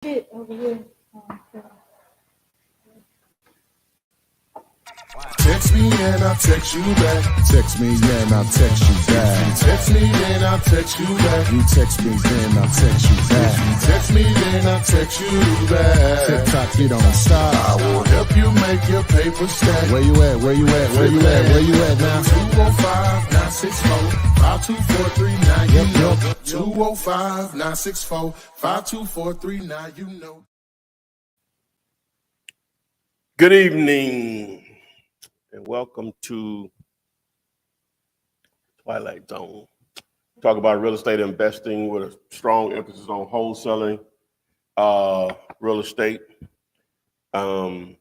Bit over here. Text me and I'll text you back. Text me and I'll text you back. Text me and I'll text you back. You text me then I'll text you back. You text me then I'll text you back. TikTok, you don't stop. I will help you make your paper stack. Where you at? Where you at? Where you at? Where you at now? 205-964-5243. Now you know. 205-964-5243. You know. Good evening and welcome to Twilight Zone. Talk about real estate investing with a strong emphasis on wholesaling real estate. For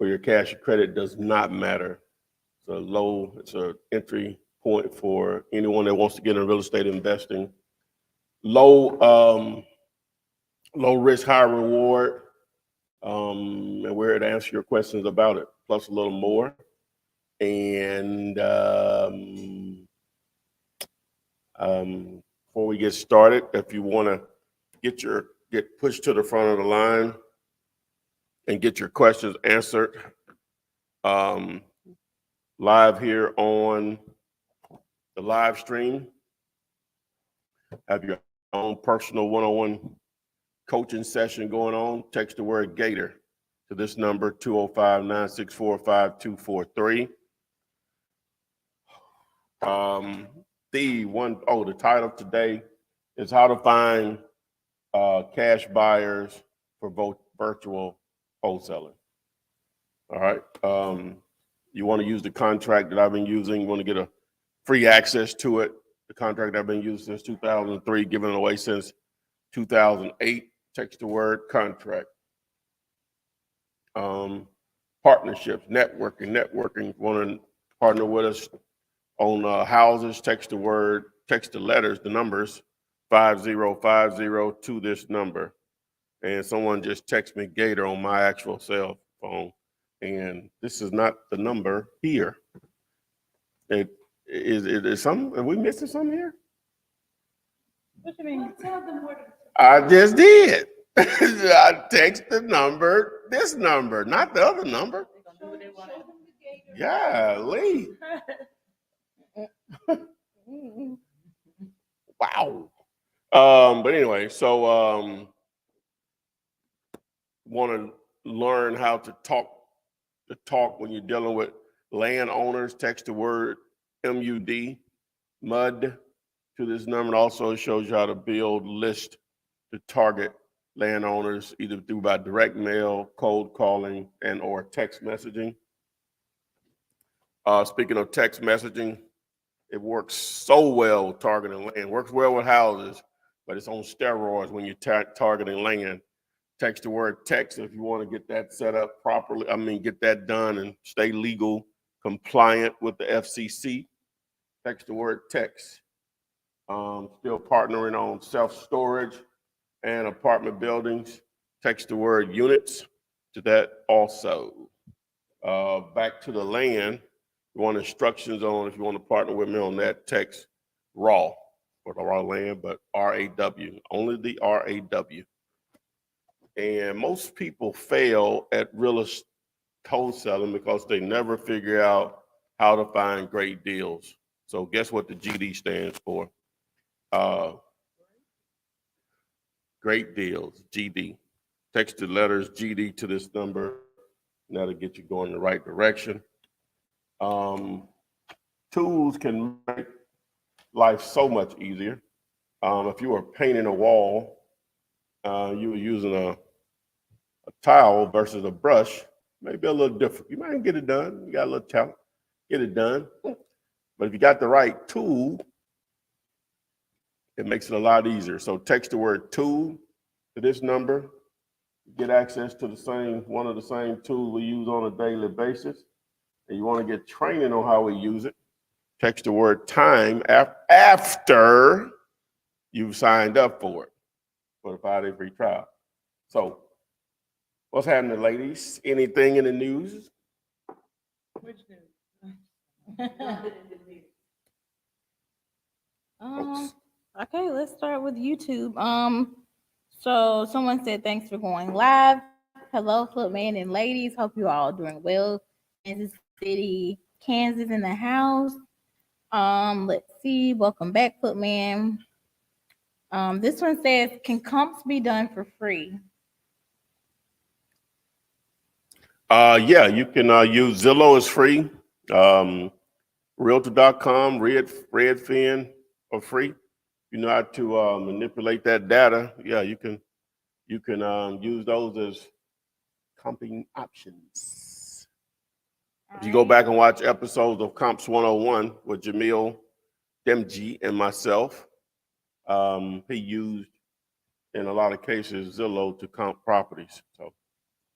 your cash or credit does not matter. It's an entry point for anyone that wants to get in real estate investing. Low risk, high reward. And we're here to answer your questions about it, plus a little more. And before we get started, if you want to get pushed to the front of the line and get your questions answered, live here on the live stream, have your own personal one-on-one coaching session going on, text the word Gator to this number, 205-964-5243. The title today is how to find cash buyers for virtual wholesaling. All right. You want to use the contract that I've been using. You want to get a free access to it. The contract I've been using since 2003, giving it away since 2008. Text the word contract. Partnerships, networking. Want to partner with us on houses? Text the letters, the numbers 5050 to this number. And someone just text me Gator on my actual cell phone, and this is not the number here. It is some. Are we missing something here? What you mean? Tell them what. I just did. I text the number, this number, not the other number. Golly. Wow. But anyway, so want to learn how to talk when you're dealing with landowners. Text the word MUD, MUD, to this number. It also shows you how to build list to target landowners either by direct mail, cold calling, and or text messaging. Speaking of text messaging, it works so well targeting land. Works well with houses, but it's on steroids when you're targeting land. Text the word text if you want to get that set up properly. Get that done and stay legal, compliant with the FCC. Text the word text. Still partnering on self-storage and apartment buildings. Text the word units to that also. Back to the land, you want instructions on if you want to partner with me on that, text RAW for the raw land, but RAW, only the RAW. And most people fail at real estate wholesaling because they never figure out how to find great deals. So guess what the GD stands for? Great deals, GD. Text the letters GD to this number. That'll get you going in the right direction. Tools can make life so much easier. If you were painting a wall, you were using a towel versus a brush, maybe a little different. You might get it done. You got a little talent, get it done. But if you got the right tool, it makes it a lot easier. So text the word tool to this number. Get access to one of the same tools we use on a daily basis. And you want to get training on how we use it. Text the word time after you've signed up for it for the 5-day free trial. So what's happening, ladies? Anything in the news? Which news? Okay, let's start with YouTube. So someone said thanks for going live. Hello, Footman and ladies. Hope you all doing well. Kansas City, Kansas in the house. Let's see. Welcome back, Footman. This one says, can comps be done for free? Yeah, you can use Zillow is free. Realtor.com, Redfin are free. You know how to manipulate that data. Yeah, you can use those as comping options. If you go back and watch episodes of Comps 101 with Jamil Demji and myself, he used in a lot of cases Zillow to comp properties. So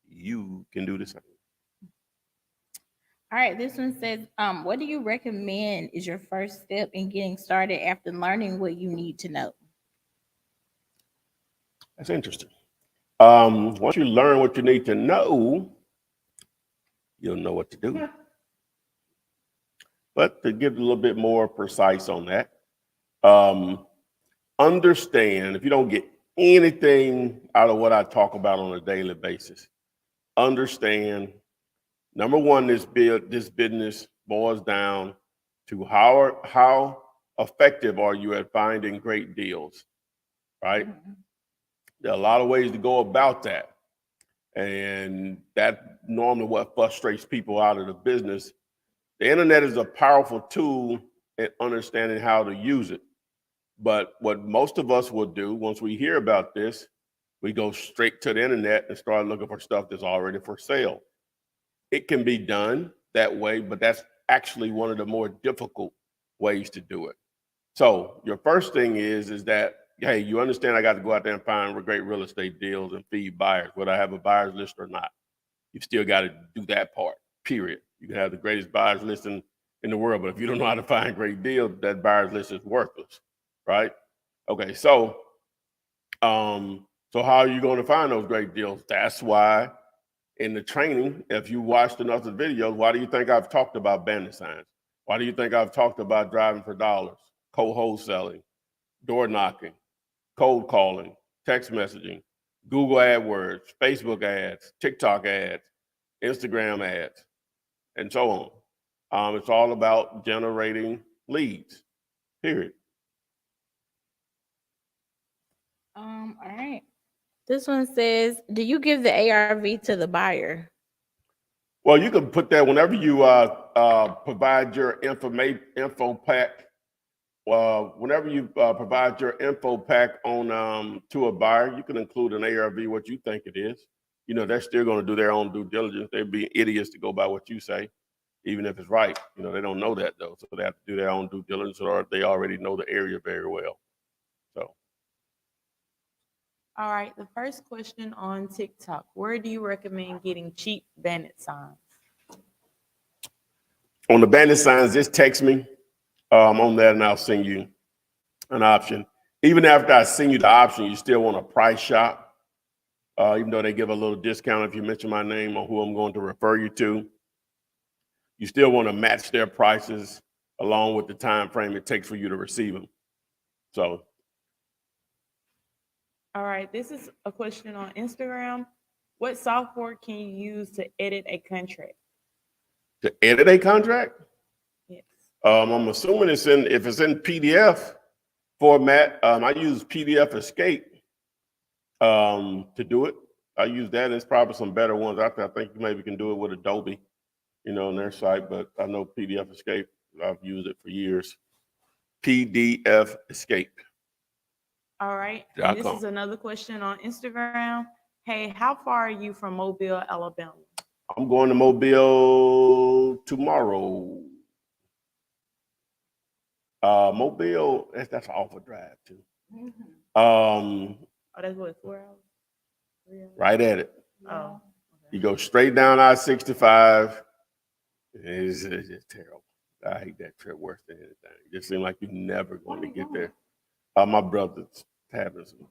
you can do the same. All right, this one says, what do you recommend is your first step in getting started after learning what you need to know? That's interesting. Once you learn what you need to know, you'll know what to do. But to get a little bit more precise on that, understand if you don't get anything out of what I talk about on a daily basis, understand number one, this business boils down to how effective are you at finding great deals, right? Mm-hmm. There are a lot of ways to go about that. And that normally what frustrates people out of the business. The internet is a powerful tool at understanding how to use it. But what most of us will do once we hear about this, we go straight to the internet and start looking for stuff that's already for sale. It can be done that way, but that's actually one of the more difficult ways to do it. So your first thing is that, hey, you understand I got to go out there and find great real estate deals and feed buyers, whether I have a buyer's list or not. You still got to do that part, period. You can have the greatest buyer's list in the world, but if you don't know how to find great deals, that buyer's list is worthless, right? Okay, so how are you going to find those great deals? That's why in the training, if you watched enough of the videos, why do you think I've talked about Bennett signs? Why do you think I've talked about driving for dollars, co-wholesaling, door knocking, cold calling, text messaging, Google AdWords, Facebook ads, TikTok ads, Instagram ads, and so on. It's all about generating leads, period. All right. This one says, do you give the ARV to the buyer? Well, you can put that whenever you provide your info pack. Whenever you provide your info pack on to a buyer, you can include an ARV what you think it is. You know, they're still going to do their own due diligence. They'd be idiots to go by what you say, even if it's right. You know, they don't know that though, so they have to do their own due diligence, or they already know the area very well. So. All right, the first question on TikTok. Where do you recommend getting cheap Bennett signs? On the Bennett signs, just text me on that and I'll send you an option. Even after I send you the option, you still want a price shop, even though they give a little discount if you mention my name or who I'm going to refer you to. You still want to match their prices along with the time frame it takes for you to receive them. So. All right, this is a question on Instagram. What software can you use to edit a contract? To edit a contract? Yes. I'm assuming if it's in PDF format. I use PDF Escape to do it. I use that. There's probably some better ones out there. I think you maybe can do it with Adobe, you know, on their site, but I know PDF Escape. I've used it for years. PDF Escape. All right. And this is another question on Instagram. Hey, how far are you from Mobile, Alabama? I'm going to Mobile tomorrow. Mobile, that's an awful drive too. Mm-hmm. Oh, that's what, 4 hours? 3 hours? Right at it. Oh. Okay. You go straight down I-65. It's just terrible. I hate that trip worse than anything. It just seems like you're never going to get there. My brother's having some,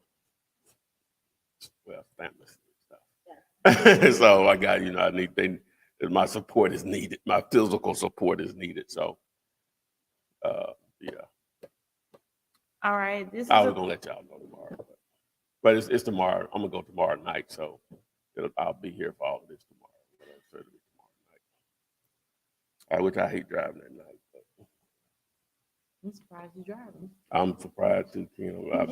family stuff. So I got, I need, my support is needed. My physical support is needed. So, yeah. All right. I was going to let y'all know tomorrow. But it's tomorrow. I'm gonna go tomorrow night, so I'll be here for all of this tomorrow. But I'm sure it'll be tomorrow night. Which I hate driving at night. But I'm surprised you're driving. I'm surprised too. I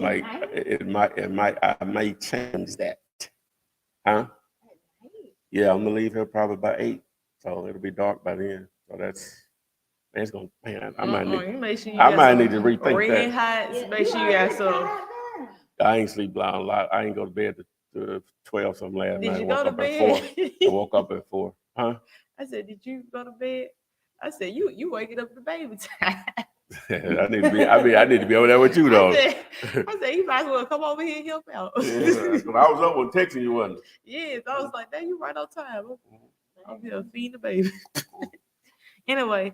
might change that. Huh? Yeah, I'm gonna leave here probably by 8, so it'll be dark by then. So it's gonna. Man, I might need to rethink that. Hot, make sure you got some. I ain't sleep a lot. I ain't go to bed to 12 something last night. Did you go to bed? I woke up at 4. Huh? I said, did you go to bed? I said, you waking up the baby time. I need to be. I need to be over there with you though. I said, you might as well come over here and help out. Yeah, I was up when texting you, wasn't it? Yes, I was like, dang, you right on time. I'm here feeding the baby. Anyway,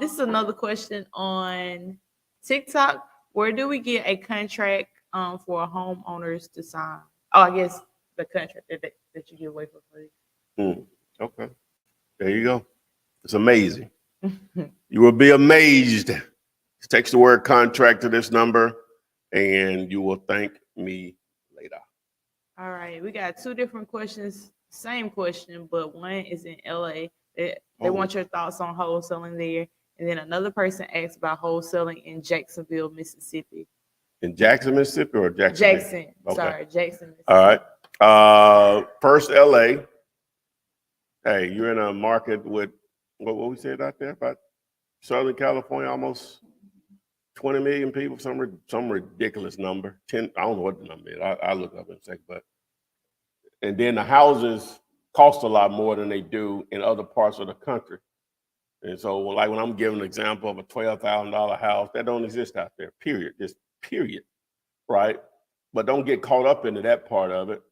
this is another question on TikTok. Where do we get a contract for homeowners to sign? Oh, I guess the contract that you give away for free. Okay, there you go. It's amazing. You will be amazed. Text the word contract to this number, and you will thank me later. All right, we got 2 different questions. Same question, but one is in LA. They want your thoughts on wholesaling there. And then another person asked about wholesaling in Jacksonville, Mississippi. In Jackson, Mississippi, or Jacksonville? Jackson. Okay. Sorry, Jackson, Mississippi. All right. First, LA. Hey, you're in a market with what we said out there about Southern California, almost 20 million people, some ridiculous number. 10. I don't know what the number is. I'll look up in a second. And then the houses cost a lot more than they do in other parts of the country. And so, like when I'm giving an example of a $12,000 house, that don't exist out there. Period. Just period. Right. But don't get caught up into that part of it.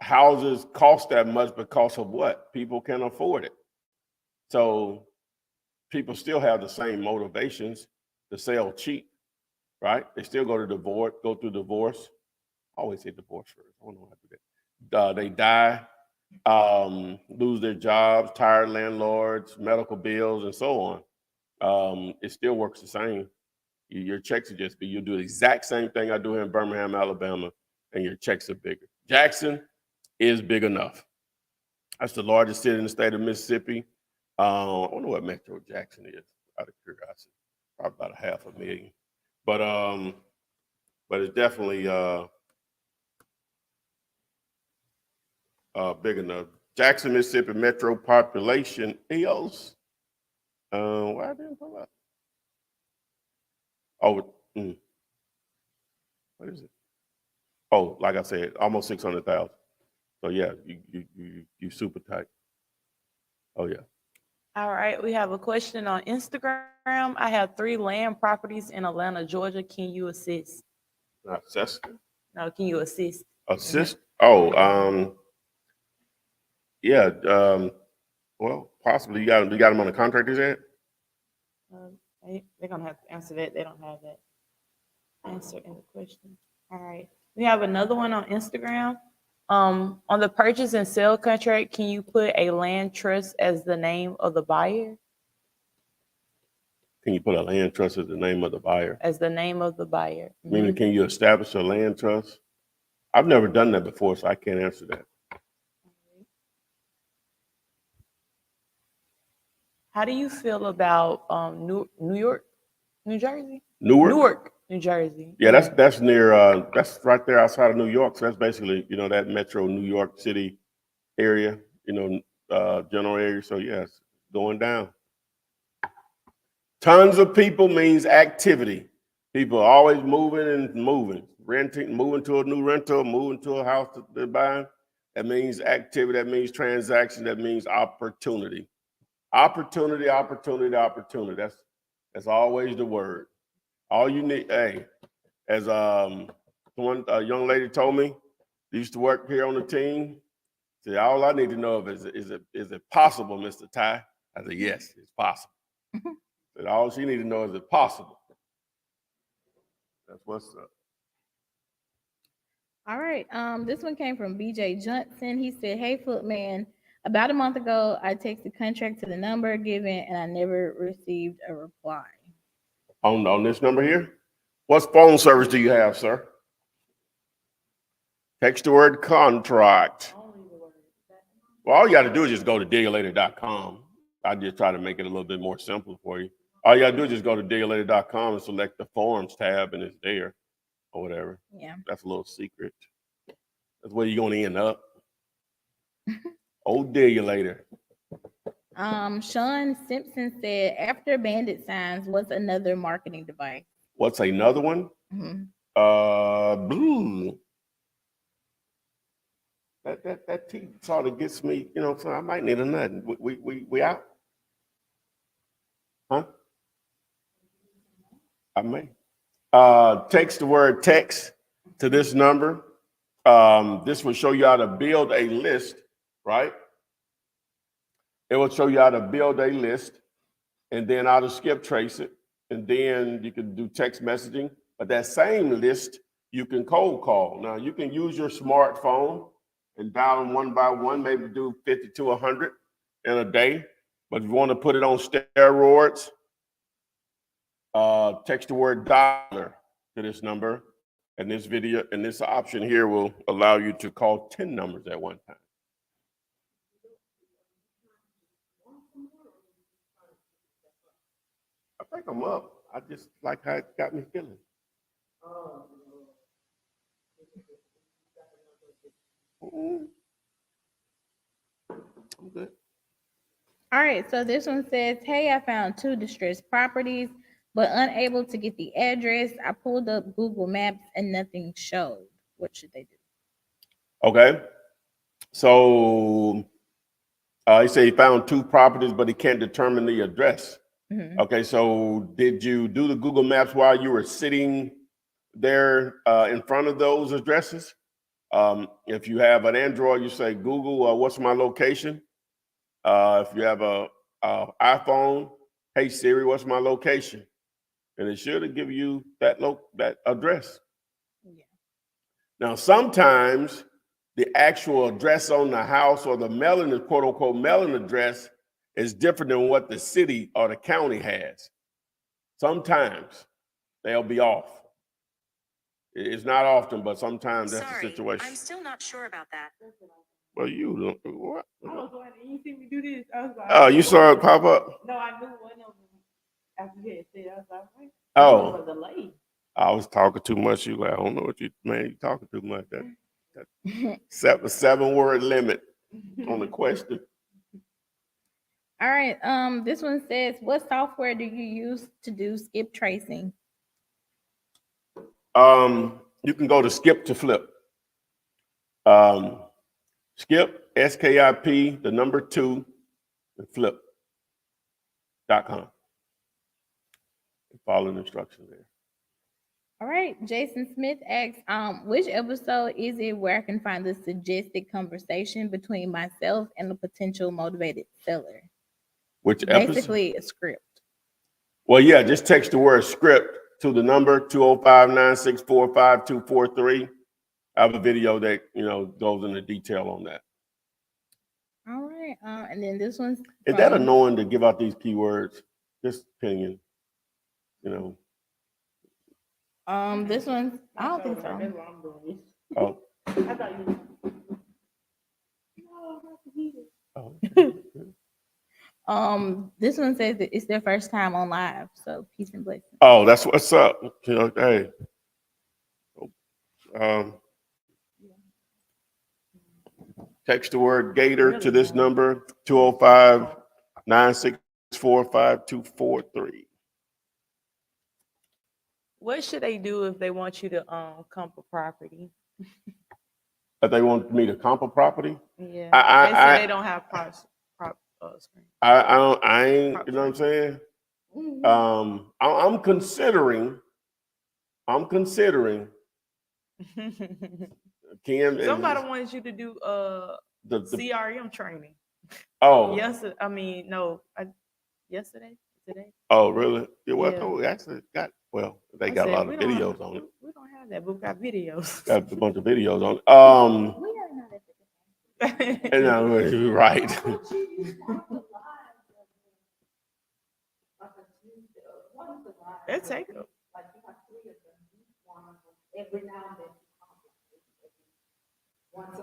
Houses cost that much because of what? People can afford it. So people still have the same motivations to sell cheap, right? They still go through divorce. I always say divorce first. I don't know how to do that. They die, lose their jobs, tired landlords, medical bills, and so on. It still works the same. Your checks will just be, you'll do the exact same thing I do here in Birmingham, Alabama, and your checks are bigger. Jackson is big enough. That's the largest city in the state of Mississippi. I don't know what Metro Jackson is, out of curiosity. Probably about 500,000. But it's definitely big enough. Jackson, Mississippi metro population is. Why didn't it come up? Oh, what is it? Oh, like I said, almost 600,000. So yeah, you super tight. Oh yeah. All right, we have a question on Instagram. I have 3 land properties in Atlanta, Georgia. Can you assist? Not assist? No, can you assist? Assist? Oh, yeah. Well, possibly. You got them on the contract, is that? They're gonna have to answer that. They don't have that answer in the question. All right. We have another one on Instagram. On the purchase and sale contract, can you put a land trust as the name of the buyer? Can you put a land trust as the name of the buyer? As the name of the buyer. Meaning, can you establish a land trust? I've never done that before, so I can't answer that. How do you feel about New York, New Jersey? Newark, New Jersey. Yeah, that's near. That's right there outside of New York. So that's basically, that metro New York City area. General area. So yes, going down. Tons of people means activity. People are always moving and moving, moving to a new rental, moving to a house that they're buying. That means activity. That means transaction. That means opportunity. Opportunity. That's always the word. All you need, as one young lady told me, used to work here on the team. Said, all I need to know is it possible, Mr. Ty? I said, yes, it's possible. Said, all she need to know is it possible. That's what's up. All right. This one came from BJ Johnson. He said, "Hey, Footman. About a month ago, I texted contract to the number given, and I never received a reply." On this number here? What phone service do you have, sir? Text the word contract. Well, all you got to do is just go to diggerlater.com. I just try to make it a little bit more simple for you. All you got to do is just go to diggerlater.com and select the forms tab, and it's there or whatever. Yeah. That's a little secret. That's where you're going to end up. Old Diggulator. Sean Simpson said, after bandit signs, what's another marketing device? What's another one? Blue. That tea sort of gets me, so I might need a nut. We out? Huh? I may. Text the word text to this number. This will show you how to build a list, right? It will show you how to build a list and then how to skip trace it. And then you can do text messaging. But that same list, you can cold call. Now, you can use your smartphone and dial them one by one, maybe do 50 to 100 in a day. But if you want to put it on steroids, text the word dollar to this number. And this video and this option here will allow you to call 10 numbers at one time. I think I'm up. I just like how it got me feeling. I'm good. All right, so this one says, hey, I found 2 distressed properties, but unable to get the address. I pulled up Google Maps and nothing showed. What should they do? Okay. So he said he found 2 properties, but he can't determine the address. Mhm. Okay, so did you do the Google Maps while you were sitting there in front of those addresses? If you have an Android, you say, Google, what's my location? If you have a iPhone, hey Siri, what's my location? And it should give you that address. Yeah. Now, sometimes the actual address on the house or the mailing, the quote unquote mailing address, is different than what the city or the county has. Sometimes they'll be off. It's not often, but sometimes that's the situation. I'm still not sure about that. Well, you don't. What? I was like, you see me do this. I was like, Oh, you saw it pop up? No, I knew one of them after you had said. I was like, wait, Oh. it was a delay. I was talking too much. You like, I don't know what you talking too much. That 7-word limit on the question. All right, this one says, what software do you use to do skip tracing? You can go to skip to flip. Skip, SKIP, the number 2, and flip.com. Follow the instructions there. All right, Jason Smith asks, which episode is it where I can find the suggested conversation between myself and a potential motivated seller? Which episode? Basically a script. Well, yeah, just text the word script to the number 205-964-5243. I have a video that goes into detail on that. All right, and then this one's Is that annoying to give out these keywords? Just opinion, This one, I don't think so. That's why I'm doing this. Oh. I thought you. This one says that it's their first time on live, so peace and blessings. Oh, that's what's up. Hey. Text the word Gator to this number, 205-964-5243. What should they do if they want you to comp a property? If they want me to comp a property? Yeah. They say they don't have screen. I ain't, you know what I'm saying? Mm-hmm. I'm considering Kim. Somebody wanted you to do the CRM training. Oh. Yes, I mean yesterday, today. Oh, really? Yeah, well, Yeah. oh, actually they got a lot of videos on it. We don't have that, but we got videos. Got a bunch of videos on it. And right. Let's take them.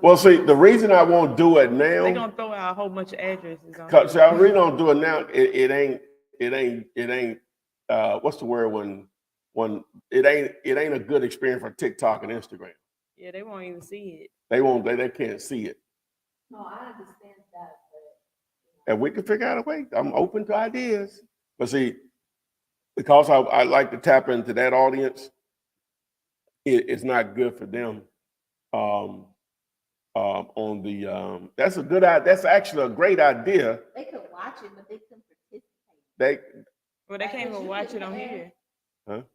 Well, see, the reason I won't do it They're now, gonna throw out a whole bunch of addresses on cause here. I really don't do it now. It ain't. What's the word when it ain't a good experience for TikTok and Instagram. Yeah, they won't even see it. They won't. They can't see it. No, I understand that, And we can figure out a way. I'm open to ideas. But see, because I like to tap into that audience, it's not good for them. On the that's a good idea. That's actually a great idea. They could watch it, but they couldn't participate. They Well, they can't even watch it on here. What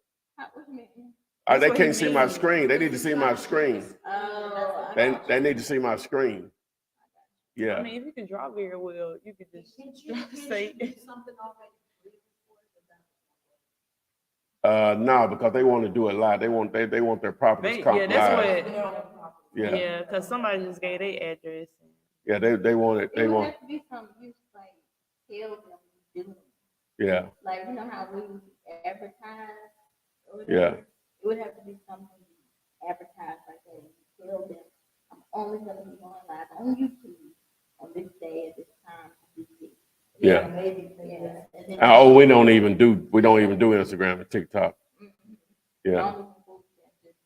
you mean? That's they what he can't see my means. screen. They need to see my screen. Oh, They need to see my screen. I Yeah. mean, if you can draw very well, you could just say. something already. No, because they want to do it live. They want their properties comp Yeah, that's live. what. Yeah. Yeah, because somebody just gave their address. Yeah, they want it. They it would want. have to be something you like tell them to do. Yeah. Like you know how we advertise. Or Yeah. whatever? It would have to be something you advertise like that. You tell them I'm only going to be going live on YouTube on this day at this time. To do this. Yeah. Maybe. Yeah. And then Oh, we don't even do Instagram and TikTok. Yeah. only people can just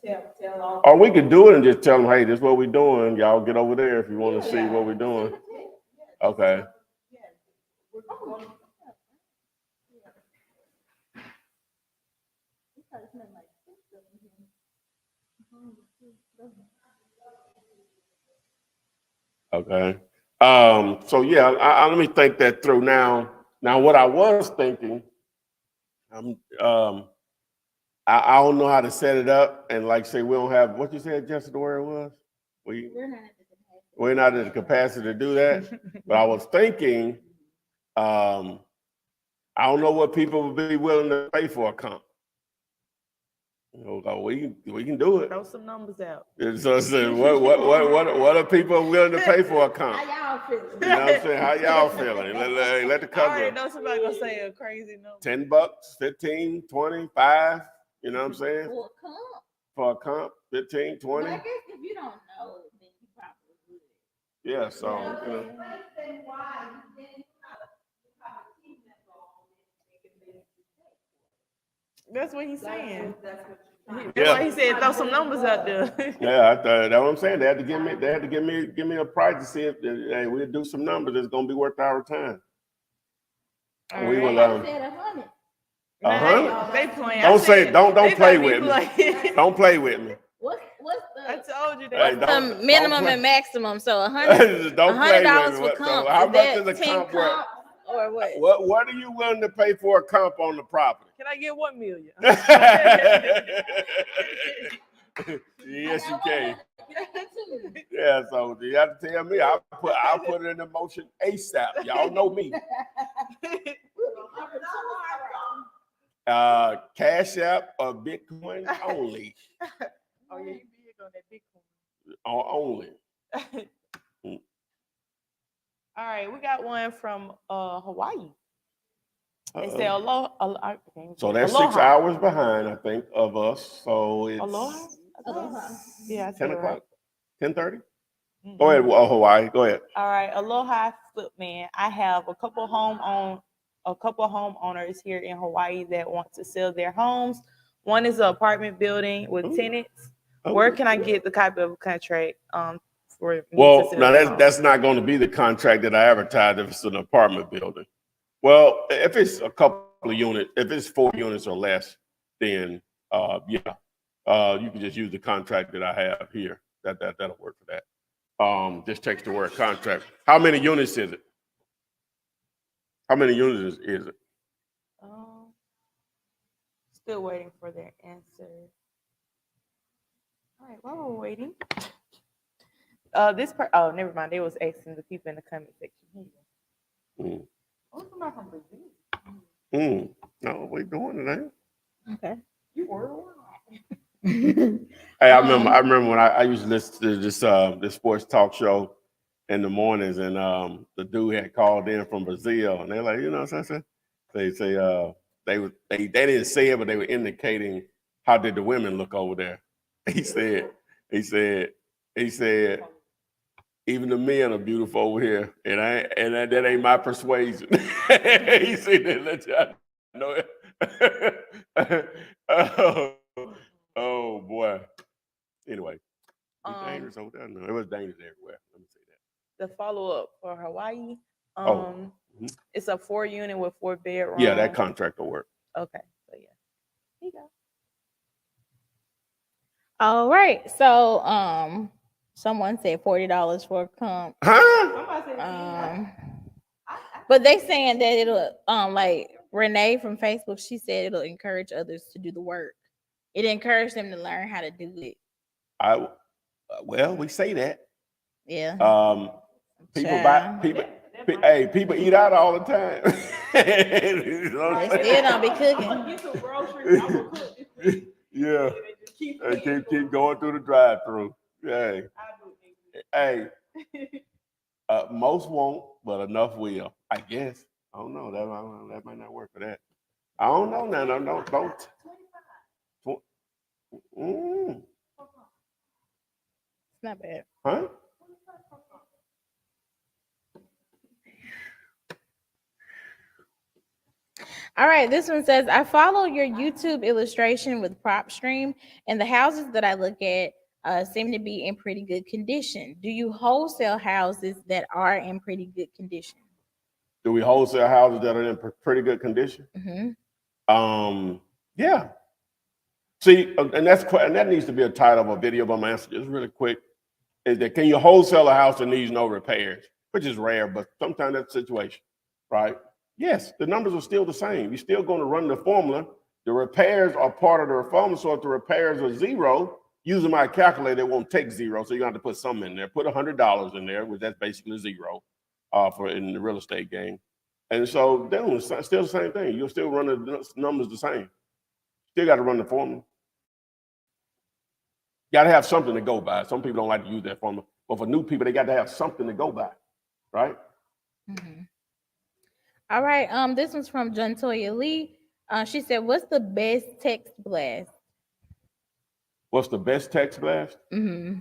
tell them. Tell all. Or we could do it and just tell them, hey, this is what we're doing. Y'all get over there if you want to see what we're doing. Okay. Okay. So yeah, let me think that through now. Now, what I was thinking, I don't know how to set it up, and like say we don't have what you said, Jessica, where it was. We're not at the capacity to do that. But I was thinking, I don't know what people would be willing to pay for a comp. We can do it. Throw some numbers out. So what are people willing to pay for a comp? How y'all feeling? You know what I'm saying? How y'all feeling? Let the I already cover know somebody gonna say a crazy number. $10, 15, 20, 5. You know what I'm saying? For a comp. For a comp, 15, Well, 20. I guess if you don't know, then you probably would. Yeah, so you know. That's what he's saying. That's what That's Yeah. why he said throw some numbers out there. Yeah, that's what I'm saying. They had to give me a price to see if hey, we'll do some numbers. It's gonna be worth our time. All We right. will. I said 100. Man, they playing. Don't I say said- don't they play better be with me. playing. Don't play with me. What's I the told you Hey, that. don't- the minimum don't play- and maximum? So $100 Don't play $100 with me. for What- comp. so how Is much that is a 10 comp worth? comp or what? What are you willing to pay for a comp on the property? Can I get 1 million? Yes, you can. Yeah, so you have to tell me. I'll put it in motion ASAP. Y'all know me. Cash App or Bitcoin only. Oh yeah, you big on that Bitcoin. Only. All right, we got one from Hawaii. They Uh-oh. say aloha. So that's aloha. 6 hours behind, I think, of us. So it's Aloha? Aloha. Yeah, I 10 said it o'clock, right. 10:30. Mhm. Go ahead, Hawaii. Go ahead. All right, aloha, Flipman. I have a couple homeowners here in Hawaii that want to sell their homes. One is an apartment building with Ooh. tenants. Oh. Where can I get the copy of a contract for me to Well, sell now their home? that's not going to be the contract that I advertise if it's an apartment building. Well, if it's a couple of units, if it's 4 units or less, then you can just use the contract that I have here. That'll work for that. Just text the word contract. How many units is it? How many units is it? Still waiting for their answer. All right, while we're waiting, oh, never mind. They was asking the people in the comment section. Mm. Oh, somebody from Brazil. No, we're doing it, ain't it? Okay. You were. Hey, I remember when I used to listen to this sports talk show in the mornings, and the dude had called in from Brazil, and they're like, they say they didn't say it, but they were indicating how did the women look over there. He said He said, even the men are beautiful over here, and that ain't my persuasion. He said that, let y'all know it. oh boy. Anyway, it's dangerous over there. No, it was dangerous everywhere. Let me say that. The follow-up for Hawaii. Mhm. It's a 4-unit with 4 bedrooms. Yeah, that contract will work. Okay, so yeah. There you go. All right. So someone said $40 for a comp. Huh? But they saying that it'll like Renee from Facebook, she said it'll encourage others to do the work. It encouraged them to learn how to do it. Well, we say that. Yeah. People buy Child. people. People eat out all the time. You know what I'm They saying? still don't be cooking. Get some groceries. I'm gonna cook this week. Yeah. And they just keep Keep going through the drive-through. Hey, hey. Most won't, but enough will. I guess. I don't know. That might not work for that. I don't know. Now, don't. It's not bad. Huh? All right, this one says, I follow your YouTube illustration with PropStream, and the houses that I look at seem to be in pretty good condition. Do you wholesale houses that are in pretty good condition? Do we wholesale houses that are in pretty good condition? Mm-hmm. Yeah. See, and that needs to be a title of a video, but my answer just really quick is that can you wholesale a house that needs no repairs, which is rare, but sometimes that's the situation, right? Yes, the numbers are still the same. You're still going to run the formula. The repairs are part of the formula. So if the repairs are zero, using my calculator, it won't take zero. So you're going to have to put some in there. Put $100 in there, which that's basically zero for in the real estate game. And so then it's still the same thing. You'll still run the numbers the same. Still got to run the formula. Got to have something to go by. Some people don't like to use that formula, but for new people, they got to have something to go by, right? Mm-hmm. All right. This one's from Jontoya Lee. She said, "What's the best text blast?" What's the best text blast? Mm-hmm.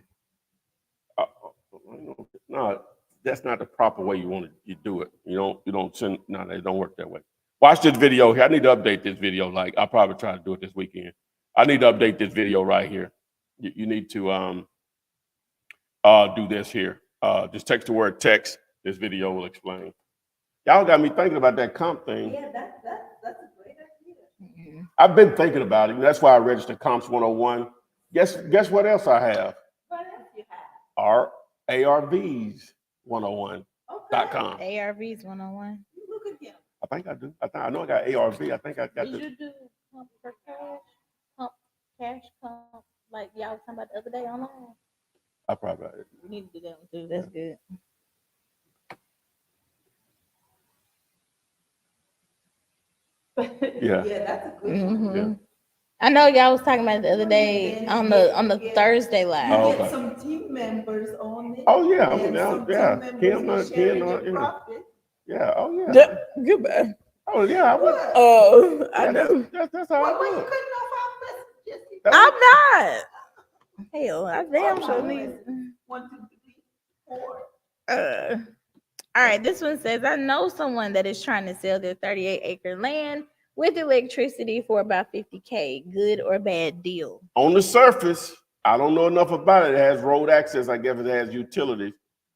No, that's not the proper way you do it. You don't send. No, it don't work that way. Watch this video here. I need to update this video. Like I'll probably try to do it this weekend. I need to update this video right here. You need to do this here. Just text the word text. This video will explain. Y'all got me thinking about that comp thing. Yeah, that's a great idea. Mm-hmm. I've been thinking about it. And that's why I registered Comps 101. Guess what else I have? What else you have? ARVs101.com. ARVs 101. Look at him. I think I do. I know I got ARV. I think I got Did the. you do pump for cash? Pump, like y'all was talking about the other day online? I probably. You need to do that one too. That's good. Yeah. Yeah, that's a good one. Mm-hmm. Yeah. I know y'all was talking about it the other day on the Thursday live. Oh, You okay. get some team members on it. Oh yeah. I mean, and some yeah. team members Kim, sharing yeah. your profit. Yeah. Oh yeah. Goodbye. Oh yeah. I would. What? Oh, I Yeah, know. that's how Why I you do cutting it. off our messages? I'm not. Hell, I damn sure Oh, need. 1, 2, 3, 4. All right, this one says, I know someone that is trying to sell their 38-acre land with electricity for about $50K. Good or bad deal? On the surface, I don't know enough about it. It has road access. I guess it has utilities.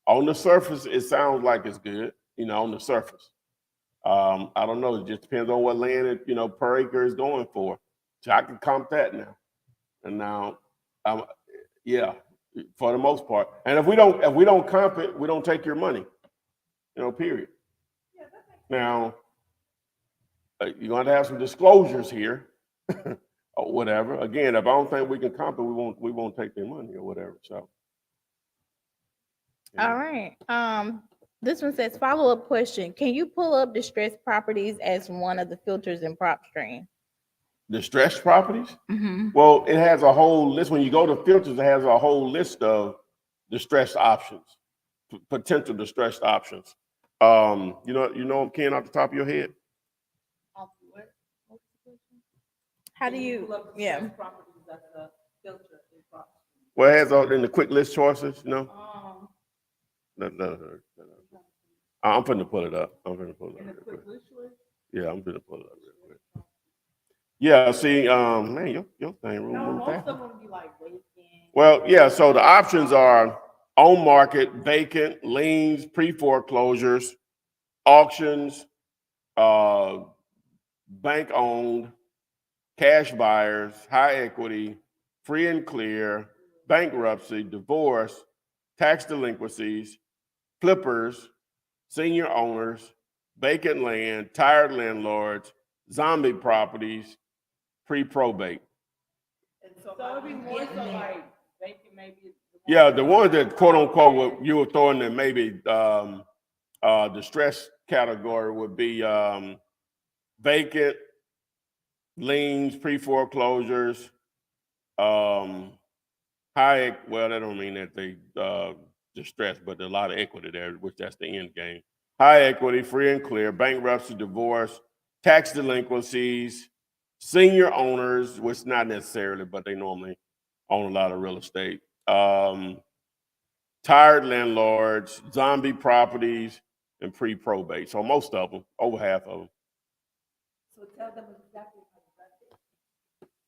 On the surface, it sounds like it's good. On the surface. I don't know. It just depends on what land it, per acre is going for. So I can comp that now. And now, yeah, for the most part. And if we don't comp it, we don't take your money. Period. Now, you're going to have some disclosures here, or whatever. Again, if I don't think we can comp it, we won't take their money or whatever. So. Yeah. All right. This one says, follow-up question. Can you pull up distressed properties as one of the filters in PropStream? Distressed properties? Mm-hmm. Well, it has a whole list. When you go to filters, it has a whole list of distressed options, potential distressed options. Ken, off the top of your head? How do you, yeah. Properties that's a filter in PropStream. Well, it has all in the quick list choices, you know? I'm finna pull it up. I'm finna pull it up real quick. Yeah, I'm finna pull it up real quick. Yeah, see, man, your thing No, moved most fast. of them be like vacant. Well, yeah, so the options are on market, vacant, liens, pre-foreclosures, auctions, bank owned, cash buyers, high equity, free and clear, bankruptcy, divorce, tax delinquencies, flippers, senior owners, vacant land, tired landlords, zombie properties, pre-probate. So it'd be more so like vacant, maybe. Yeah, the ones that quote unquote what you were throwing in maybe the stress category would be vacant, liens, pre-foreclosures, high, well, that don't mean that they distressed, but there's a lot of equity there, which that's the end game. High equity, free and clear, bankruptcy, divorce, tax delinquencies, senior owners, which not necessarily, but they normally own a lot of real estate. Tired landlords, zombie properties, and pre-probate. So most of them, over half of them. So tell them exactly how to run it.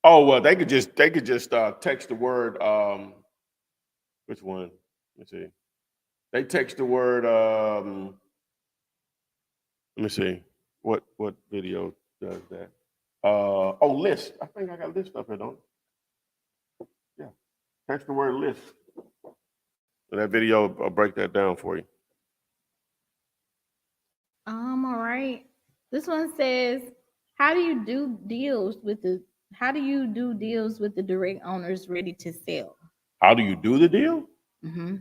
Oh well, they could just text the word. Which one? Let me see. They text the word. Let me see. What video does that? List. I think I got list up here, don't I? Yeah. Text the word list. And that video, I'll break that down for you. All right. This one says, how do you do deals with the direct owners ready to sell? How do you do the deal?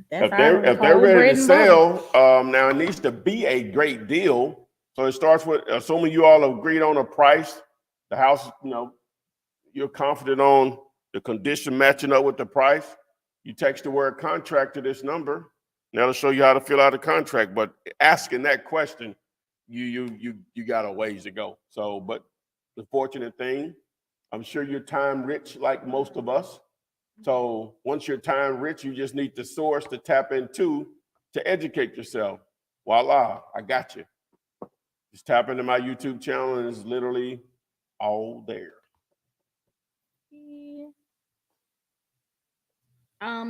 That's If they're ready to sell, now it needs to be a great deal. So it starts with assuming you all agreed on a price, the house, you're confident on the condition matching up with the price. You text the word contract to this number, and that'll show you how to fill out a contract. But asking that question, you got a ways to go. So, but the fortunate thing, I'm sure you're time rich like most of us. So once you're time rich, you just need the source to tap into to educate yourself. Voila, I got you. Just tap into my YouTube channel and it's literally all there.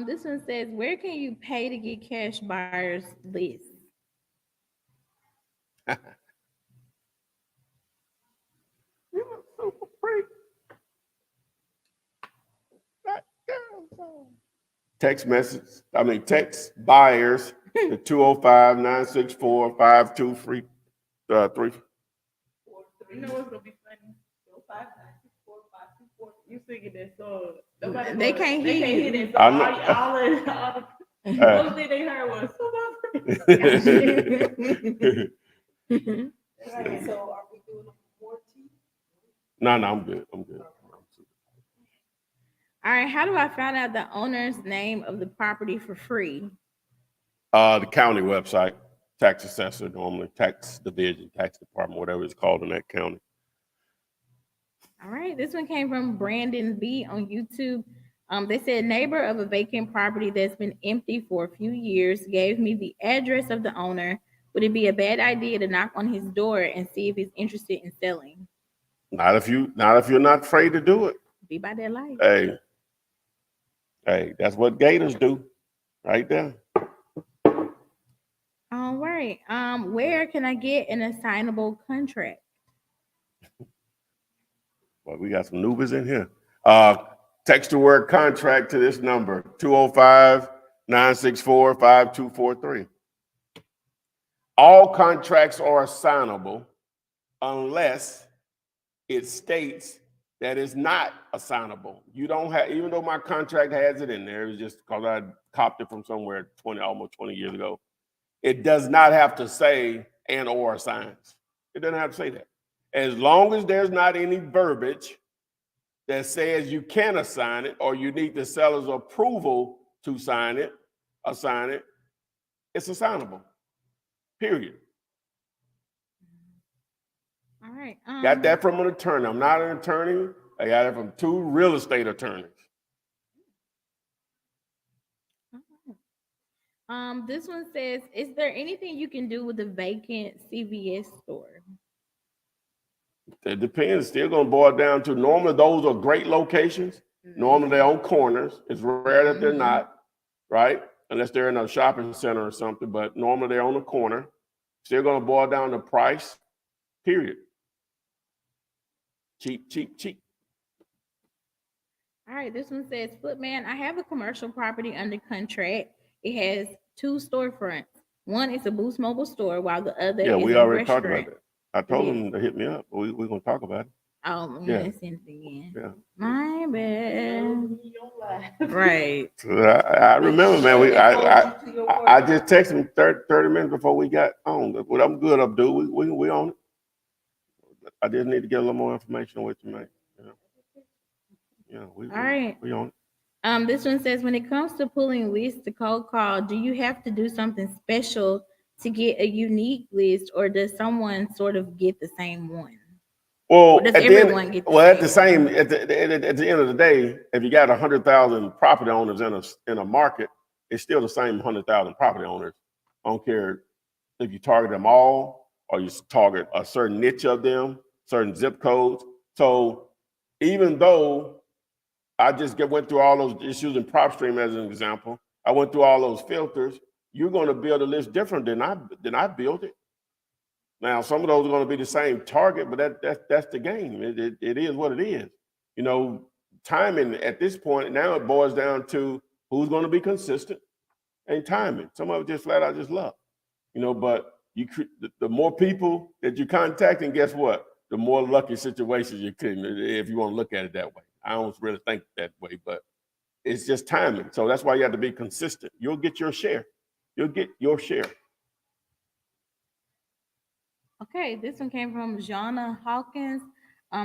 This one says, where can you pay to get cash buyers list? You look super pretty. Text buyers to 205-964-5233. You know what's gonna be funny? 5964524. You singing that song. They can't hear that I song. know. All the only thing they heard was Right, so are we doing a warranty? No, I'm good. All right, how do I find out the owner's name of the property for free? The county website, tax assessor, normally tax division, tax department, whatever it's called in that county. All right, this one came from Brandon B on YouTube. They said, neighbor of a vacant property that's been empty for a few years gave me the address of the owner. Would it be a bad idea to knock on his door and see if he's interested in selling? Not if you're not afraid to do it. Be by their life. Hey, that's what gators do, right there. All right. Where can I get an assignable contract? Well, we got some newbies in here. Text the word contract to this number, 205-964-5243. All contracts are assignable unless it states that it's not assignable. You don't have, even though my contract has it in there, it was just because I copied it from somewhere almost 20 years ago. It does not have to say and or assigns. It doesn't have to say that. As long as there's not any verbiage that says you can assign it or you need the seller's approval to assign it, it's assignable. Period. All right. Got that from an attorney. I'm not an attorney. I got it from 2 real estate attorneys. This one says, is there anything you can do with a vacant CVS store? It depends. Still going to boil down to normally those are great locations. Normally they're on corners. It's rare that they're not, right? Unless they're in a shopping center or something, but normally they're on the corner. Still going to boil down to price, period. Cheap, cheap, cheap. All right, this one says, Footman, I have a commercial property under contract. It has 2 storefronts. One is a Boost Mobile store, while the other Yeah, is we a already talked restaurant. about that. I told them to hit me up. We're going to talk about it. Oh, Yeah. yeah, send it again. Yeah. My bad. Right. I remember, man. I just texted him 30 minutes before we got on. But I'm good, Abdul. We on it. I just need to get a little more information on what you make. Yeah, All right. We on it. This one says, when it comes to pulling lists to cold call, do you have to do something special to get a unique list, or does someone sort of get the same one? Well, does at everyone get the at the same same at the end of the day, if you got 100,000 property owners in a market, it's still the same 100,000 property owners. I don't care if you target them all or you target a certain niche of them, certain zip codes. So even though I just went through all those issues in PropStream as an example, I went through all those filters. You're going to build a list different than I built it. Now, some of those are going to be the same target, but that's the game. It is what it is. You know, timing at this point, now it boils down to who's going to be consistent and timing. Some of it just flat out just luck. You know, but the more people that you contact, and guess what? The more lucky situations you can, if you want to look at it that way. I don't really think that way, but it's just timing. So that's why you have to be consistent. You'll get your share. You'll get your share. Okay, this one came from Jana Hawkins.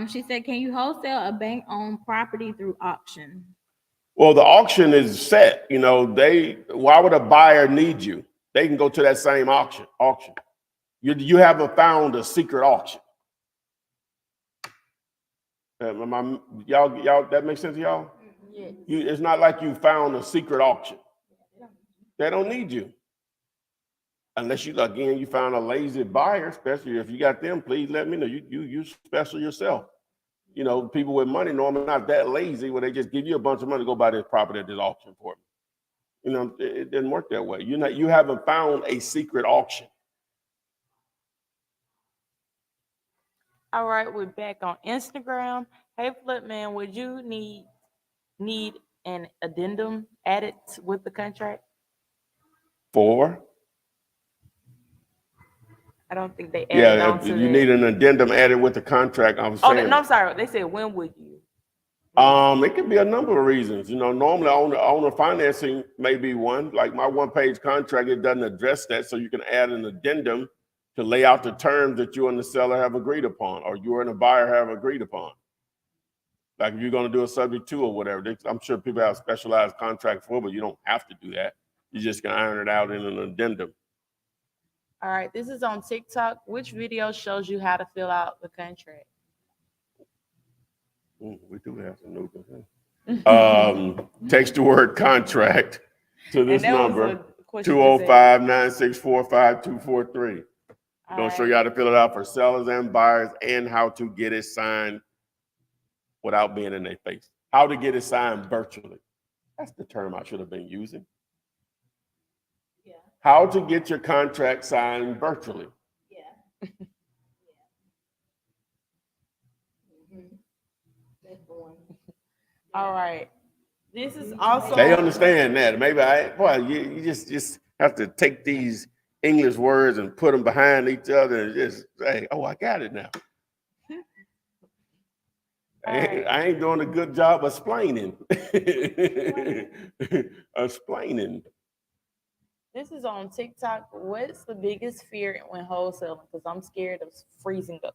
She said, can you wholesale a bank-owned property through auction? Well, the auction is set. You know, why would a buyer need you? They can go to that same auction. You haven't found a secret auction. Y'all, that makes sense to y'all? Yes. It's not like you found a secret auction. They don't need you. Unless you found a lazy buyer, especially if you got them, please let me know. You special yourself. You know, people with money normally not that lazy where they just give you a bunch of money to go buy this property at this auction for me. You know, it didn't work that way. You haven't found a secret auction. All right, we're back on Instagram. Hey, Flipman, would you need an addendum added with the contract? I don't think they added on If to you that. need an addendum added with the contract, I was saying. No, I'm sorry. They said, when would you? It could be a number of reasons. You know, normally owner financing may be one. Like my one-page contract, it doesn't address that, so you can add an addendum to lay out the terms that you and the seller have agreed upon, or you and the buyer have agreed upon. Like if you're going to do a subject to or whatever, I'm sure people have specialized contracts for, but you don't have to do that. You just can iron it out in an addendum. All right, this is on TikTok. Which video shows you how to fill out the contract? We do have some new ones. Text the word contract to this number, 205-964-5243. Gonna show you how to fill it out for sellers and buyers and how to get it signed without being in their face. How to get it signed virtually. That's the term I should have been using. Yeah. How to get your contract signed virtually. Yeah. That's the one. All right. This is also. They understand that. Maybe you just have to take these English words and put them behind each other and just say, oh, I got it now. I ain't doing a good job of explaining. Explaining. This is on TikTok. What's the biggest fear when wholesaling? Because I'm scared of freezing up.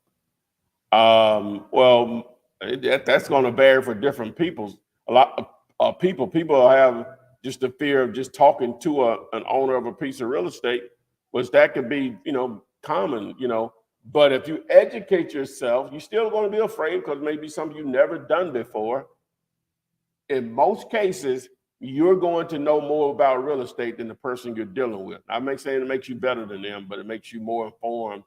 Well, that's going to vary for different people. A lot of people have just the fear of just talking to an owner of a piece of real estate, which that could be, common, But if you educate yourself, you're still going to be afraid because maybe something you've never done before. In most cases, you're going to know more about real estate than the person you're dealing with. I'm not saying it makes you better than them, but it makes you more informed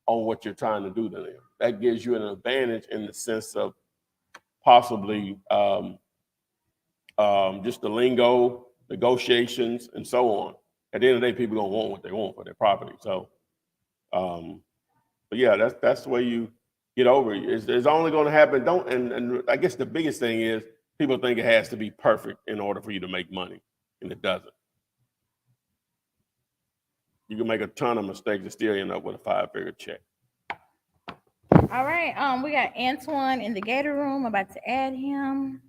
on what you're trying to do to them. That gives you an advantage in the sense of possibly just the lingo, negotiations, and so on. At the end of the day, people don't want what they want for their property. So, but yeah, that's the way you get over it. It's only going to happen. And I guess the biggest thing is people think it has to be perfect in order for you to make money, and it doesn't. You can make a ton of mistakes and still end up with a 5-figure check. All right. We got Antoine in the Gator Room. About to add him.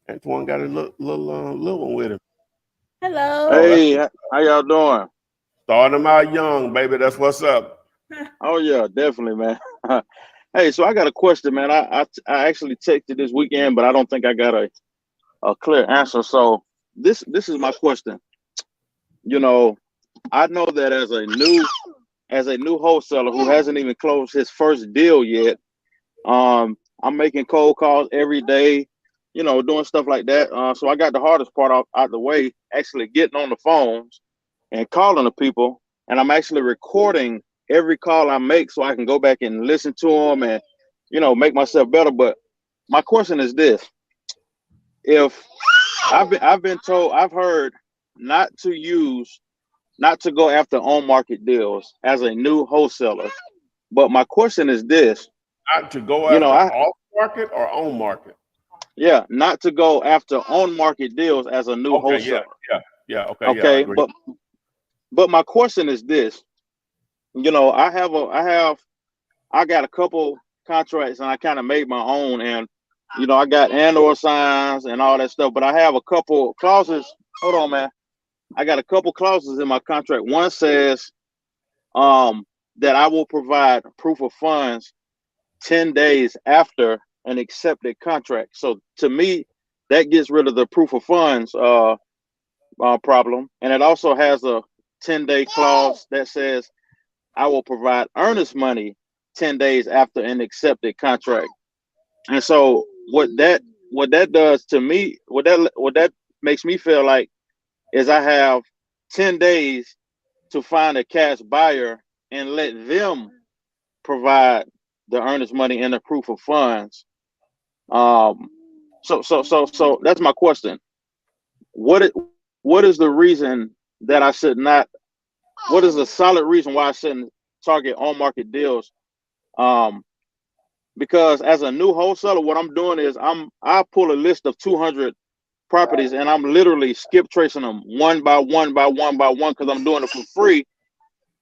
Antoine got a little one with him. Hello. Hey, how y'all doing? Starting them out young, baby. That's what's up. Oh yeah, definitely, man. Hey, so I got a question, man. I actually texted this weekend, but I don't think I got a clear answer. So this is my question. You know, I know that as a new wholesaler who hasn't even closed his first deal yet, I'm making cold calls every day, you know, doing stuff like that. So I got the hardest part out the way, actually getting on the phones and calling the people. And I'm actually recording every call I make so I can go back and listen to them and, you know, make myself better. But my question is this: if I've been told, I've heard not to go after on market deals as a new wholesaler. But my question is this: Not to go you after know, off market or on market. yeah, not to go after on market deals as a new Okay, wholesaler. yeah. Okay, yeah, I Okay, agree. but my question is this: you know, I got a couple contracts and I kind of made my own, and you know, I got and/or signs and all that stuff. But I have a couple clauses. Hold on, man. I got a couple clauses in my contract. One says that I will provide proof of funds 10 days after an accepted contract. So to me, that gets rid of the proof of funds problem. And it also has a 10-day clause that says I will provide earnest money 10 days after an accepted contract. And so what that does to me, what that makes me feel like is I have 10 days to find a cash buyer and let them provide the earnest money and the proof of funds. So that's my question. What is the reason that I should not? What is a solid reason why I shouldn't target on market deals? Because as a new wholesaler, what I'm doing is I pull a list of 200 properties and I'm literally skip tracing them one by one because I'm doing it for free.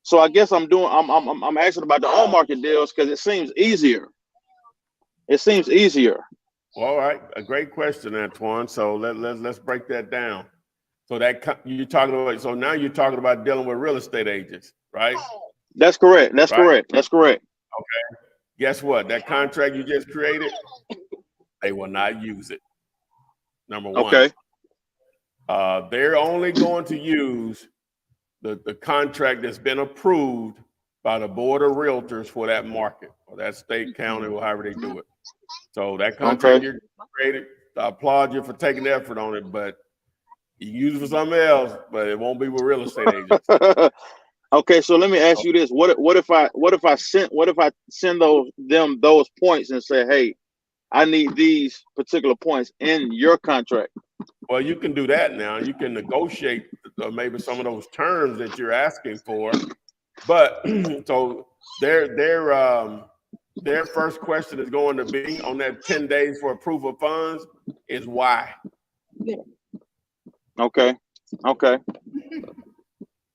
So I guess I'm asking about the on market deals because it seems easier. It seems easier. Well, all right, a great question, Antoine. So let's break that down. So you're talking about. So now you're talking about dealing with real estate agents, right? That's correct. That's Right. correct. That's correct. Okay. Guess what? That contract you just created, they will not use it. Number one. Okay. They're only going to use the contract that's been approved by the board of realtors for that market or that state, county, or however they do it. So that contract you created, I applaud you for taking the effort on it, but you can use it for something else, but it won't be with real estate agents. Okay, so let me ask you this: what if I send those points and say, hey, I need these particular points in your contract? Well, you can do that now. You can negotiate maybe some of those terms that you're asking for. But so their first question is going to be on that 10 days for a proof of funds is why. Okay.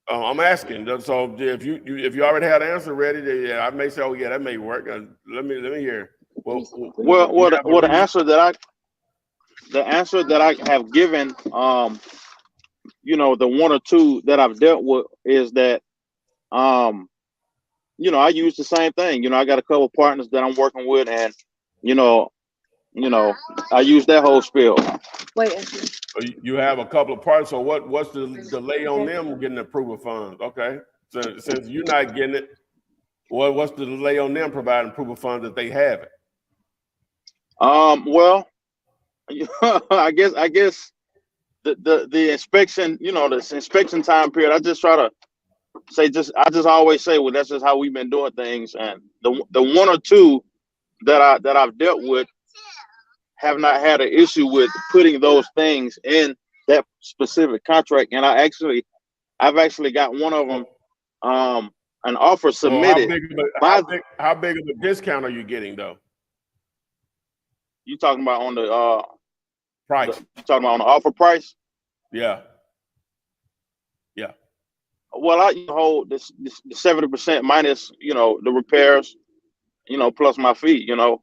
I'm asking. So if you already had an answer ready, yeah, I may say, oh yeah, that may work. Let me hear. Well, the answer that I have given, you know, the one or two that I've dealt with is that, you know, I use the same thing. You know, I got a couple of partners that I'm working with, and you know, I use that whole spiel. You have a couple of parts. So what's the delay on them getting the proof of funds? Okay, so since you're not getting it, what's the delay on them providing proof of funds that they have it? Well, I guess the inspection, this inspection time period. I just try to say, I just always say, well, that's just how we've been doing things. And the one or two that I've dealt with have not had an issue with putting those things in that specific contract. And I've actually got one of them, an offer Well, how submitted. big of a discount are you getting though? You talking about on the Price. you talking about on the offer price? Yeah. Well, I hold this 70% minus, the repairs, plus my fee, Now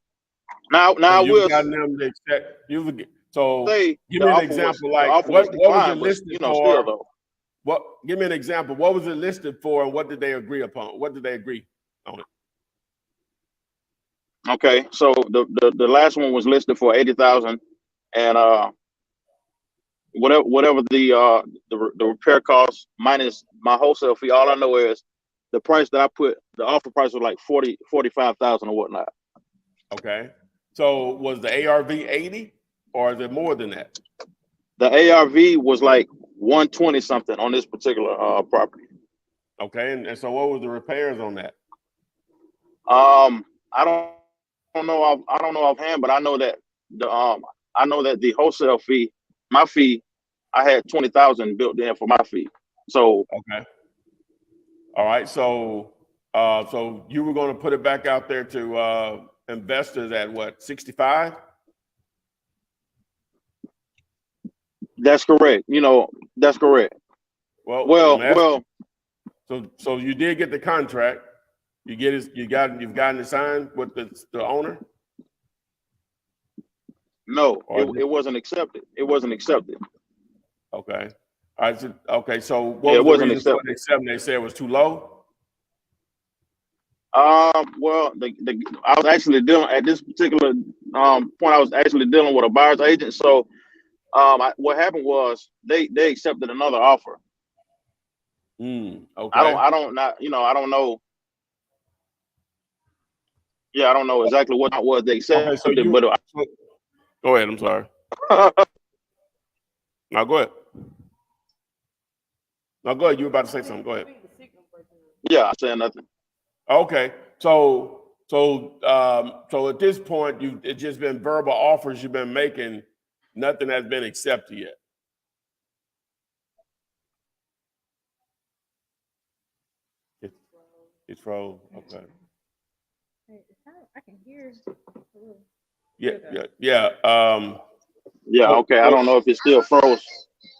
So I you've will gotten them to accept. So say give the me an offer example. the Like offer what was declined, it but, listed still for? though. What? Give me an example. What was it listed for, and what did they agree upon? What did they agree on it? Okay, so the last one was listed for 80,000, and whatever the repair cost minus my wholesale fee. All I know is the price that I put, the offer price was like 45,000 or whatnot. Okay. So was the ARV 80, or is it more than that? The ARV was like 120 something on this particular property. Okay. And so what was the repairs on that? I don't know. I don't know offhand, but I know that the wholesale fee, my fee, I had 20,000 built in for my fee. So Okay. All right. So so you were going to put it back out there to investors at what, 65? that's correct. That's correct. Well, so you did get the contract. You've gotten it signed with the owner? No, Or it wasn't accepted. It wasn't accepted. Okay. All right. So what Yeah, it was the wasn't reason for accepted. the acceptance? They said it was too low? Well, I was actually dealing at this particular point. I was actually dealing with a buyer's agent. So, what happened was they accepted another offer. Okay. I don't know. Yeah, I don't know exactly what it was they accepted, Okay. So go ahead. I'm sorry. Now go ahead. Now go ahead. You were about to say something. Go ahead. yeah, I'm saying nothing. Okay. So at this point, it's just been verbal offers you've been making. Nothing has been accepted yet. It's froze. Okay. I can hear. Yeah. Yeah, okay. I don't know if it still froze.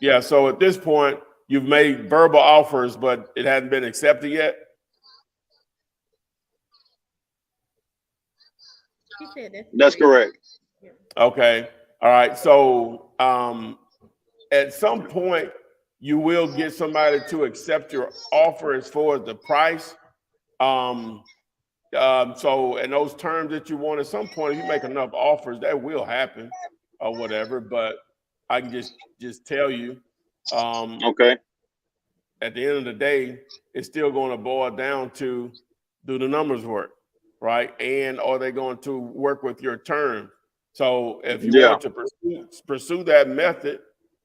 Yeah. So at this point, you've made verbal offers, but it hasn't been accepted yet. He said That's correct. Okay. All right. So at some point, you will get somebody to accept your offer as far as the price. So in those terms that you want, at some point, if you make enough offers, that will happen or whatever. But I can just tell you, Okay. at the end of the day, it's still going to boil down to, do the numbers work, right? And are they going to work with your terms? So if you want to pursue that method,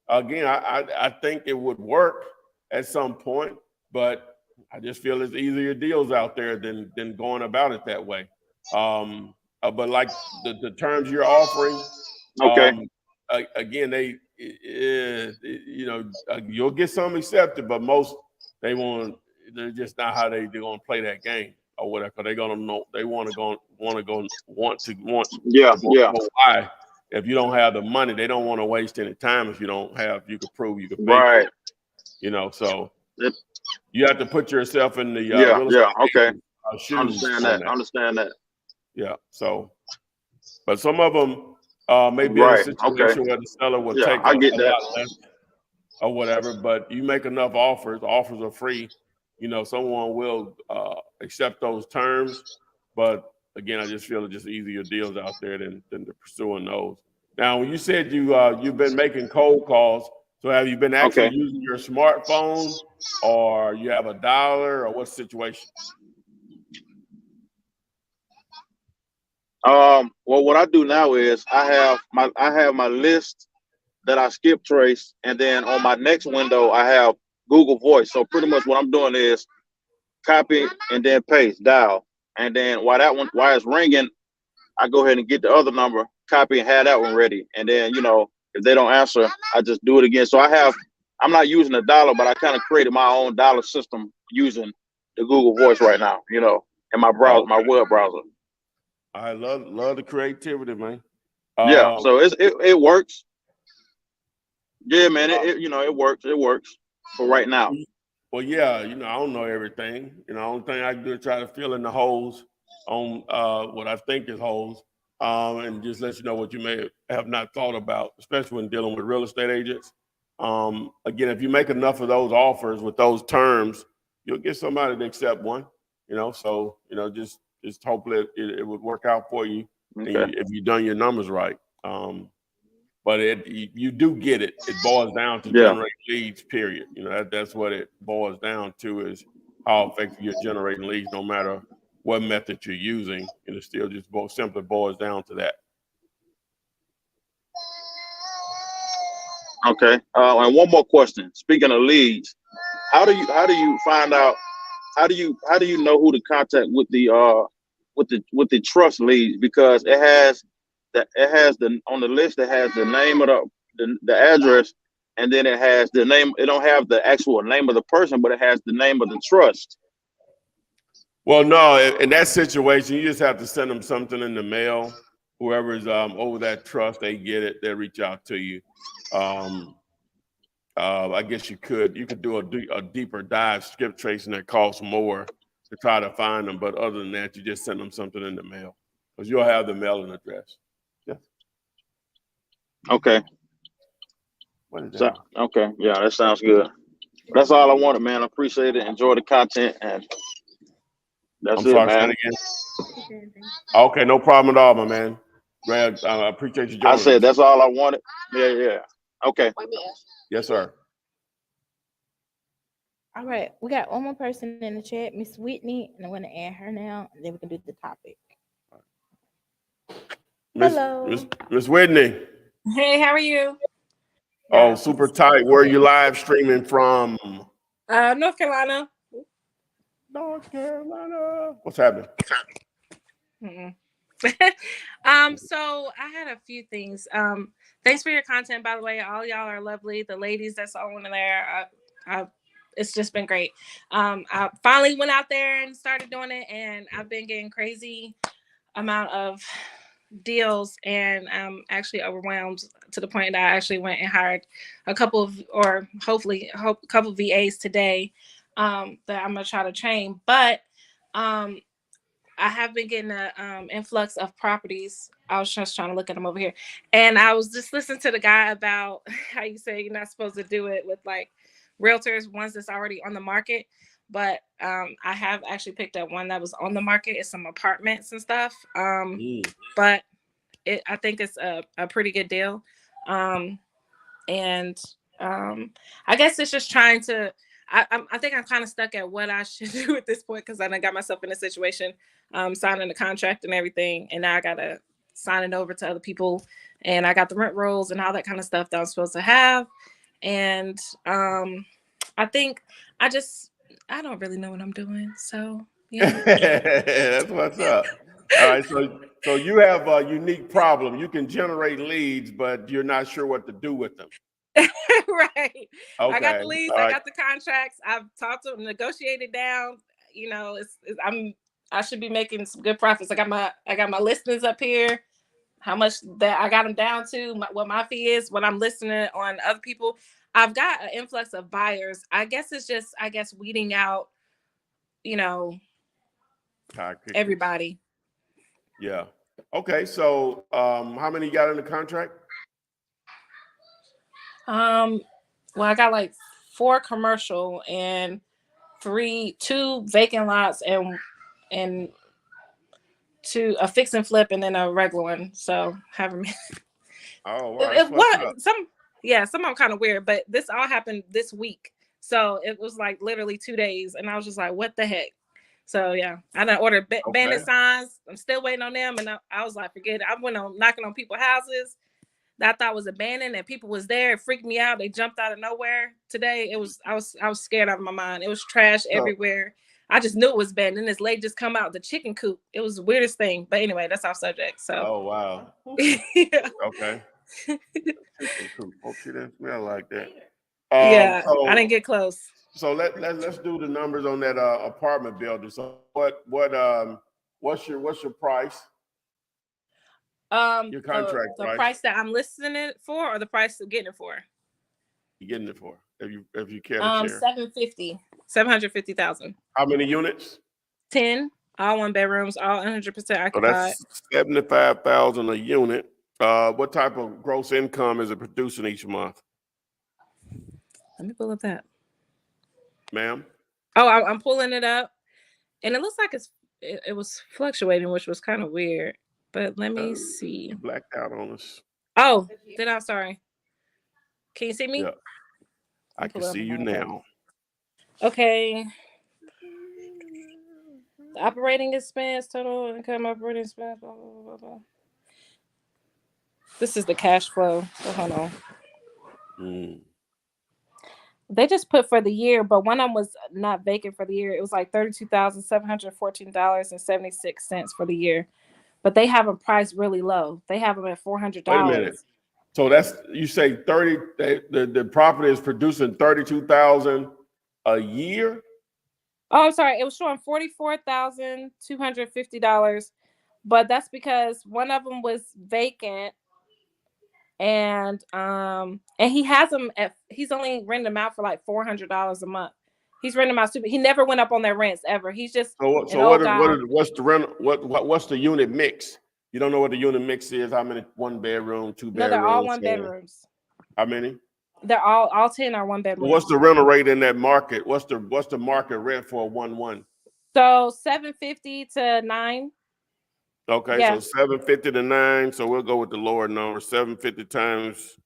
again, I think it would work at some point, but I just feel there's easier deals out there than going about it that way. But like the terms you're offering, Okay. again, you'll get some accepted, but most they're just not how they're going to play that game or whatever. They're gonna know they want to go Yeah. why. If you don't have the money, they don't want to waste any time. If you can prove you can pay for Right. it. So you have to put yourself in the real Yeah. estate Okay. shoes. Understand that. Yeah. So, but some of them may be in a Right. situation Okay. where the seller will Yeah, take I a get that. lot less or whatever. But you make enough offers are free. Someone will accept those terms. But again, I just feel it's just easier deals out there than pursuing those. Now, when you said you've been making cold calls, so have you been actually Okay. using your smartphone, or you have a dialer, or what situation? Well, what I do now is I have my list that I skip trace, and then on my next window I have Google Voice. So pretty much what I'm doing is copy and then paste, dial, and then while it's ringing, I go ahead and get the other number, copy and have that one ready, and then if they don't answer, I just do it again. So I'm not using a dollar, but I kind of created my own dollar system using the Google Voice right now, in my browser, my web browser. I love the creativity, man. Yeah, so it works. Yeah, man, it works. It works for right now. Well, yeah, I don't know everything. The only thing I can do is try to fill in the holes on what I think is holes, and just let you know what you may have not thought about, especially when dealing with real estate agents. Again, if you make enough of those offers with those terms, you'll get somebody to accept one. So just hopefully it would work out for you, Okay. if you've done your numbers right. But you do get it. It boils down to Yeah. generate leads, period. That's what it boils down to, is how effective you're generating leads, no matter what method you're using. It still just simply boils down to that. Okay. And one more question. Speaking of leads, how do you find out? How do you know who to contact with the trust leads? Because it has on the list, it has the name of the address, and then it has the name. It don't have the actual name of the person, but it has the name of the trust. Well, no, in that situation, you just have to send them something in the mail. Whoever's over that trust, they get it. They'll reach out to you. I guess you could do a deeper dive skip tracing that costs more to try to find them. But other than that, you just send them something in the mail, because you'll have the mailing address. Yeah. Okay. Okay. Yeah, that sounds good. That's all I wanted, man. I appreciate it. Enjoy the content, and that's it, man. Okay, no problem at all, my man. Greg, I appreciate you joining I said us. that's all I wanted. Yeah. Okay. Yes, sir. All right, we got one more person in the chat, Miss Whitney, and I'm going to add her now, and then we can do the topic. Hello. Miss Whitney. Hey, how are you? Oh, super tight. Where are you live streaming from? North Carolina. North Carolina. What's happening? So I had a few things. Thanks for your content, by the way. All y'all are lovely. The ladies that's on there, it's just been great. I finally went out there and started doing it, and I've been getting crazy amount of deals, and I'm actually overwhelmed to the point that I actually went and hired a couple of, or hopefully a couple of VAs today that I'm gonna try to train. But I have been getting an influx of properties. I was just trying to look at them over here, and I was just listening to the guy about how you say you're not supposed to do it with like realtors, ones that's already on the market. But I have actually picked up one that was on the market. It's some apartments and stuff. But I think it's a pretty good deal. And I guess it's just trying to, I think I'm kind of stuck at what I should do at this point, because I done got myself in a situation, signing the contract and everything. And now I got to sign it over to other people. And I got the rent rolls and all that kind of stuff that I'm supposed to have. And I think I don't really know what I'm doing. So, yeah. That's what's up. All right. So you have a unique problem. You can generate leads, but you're not sure what to do with them. Right. Okay. I got the leads. I got the contracts. I've talked to them, negotiated down. I should be making some good profits. I got my listings up here. How much that I got them down to, what my fee is when I'm listening on other people. I've got an influx of buyers. I guess it's just, weeding out, everybody. Yeah. Okay. So how many you got in the contract? Well, I got like 4 commercial and 2 vacant lots and 2 a fix and flip and then a regular one. So however many. Oh, wow. Some are kind of weird, but this all happened this week. So it was like literally 2 days, and I was just like, what the heck? So yeah, I done ordered Bennett signs. I'm still waiting on them, and I was like, forget it. I went on knocking on people's houses. that I thought was abandoned and people was there. It freaked me out. They jumped out of nowhere. Today, I was scared out of my mind. It was trash everywhere. I just knew it was abandoned. And this lady just come out the chicken coop. It was the weirdest thing. But anyway, that's off subject. So. Oh wow. Yeah. Okay. Chicken coop. Hope she didn't smell like that. Yeah, So, I didn't get close. So let's do the numbers on that apartment building. So what's your price? Your contract the price that I'm listing it for, or the price of getting it for? You're getting it for, if you care to share. 750,000. How many units? 10, all 1 bedrooms, all 100% occupied. So that's 75,000 a unit. What type of gross income is it producing each month? Let me pull up that. Ma'am? Oh, I'm pulling it up, and it looks like it was fluctuating, which was kind of weird. But let me see. You blacked out on us. Oh, did I? Sorry. Can you see me? Yeah. I can see you now. Okay. The operating expense, total income, operating expense, blah, blah, blah, blah. This is the cash flow. So hold on. They just put for the year, but one of them was not vacant for the year. It was like $32,714.76 for the year. But they have them priced really low. They have them at $400. Wait a minute. So that's, you say 30, the property is producing 32,000 a year? Oh, I'm sorry. It was showing $44,250, but that's because one of them was vacant, and he has them he's only renting them out for like $400 a month. He's renting them out stupid. He never went up on their rents ever. He's just what's the rent? What's the unit mix? You don't know what the unit mix is? How many 1 bedroom, 2 bedrooms? No, they're all 1 bedrooms. How many? They're all 10 are 1 bedroom. What's the rental rate in that market? What's the market rent for a 1-1? So 750 to 9. Okay, yeah. So 750 to 9. So we'll go with the lower number. 750 times.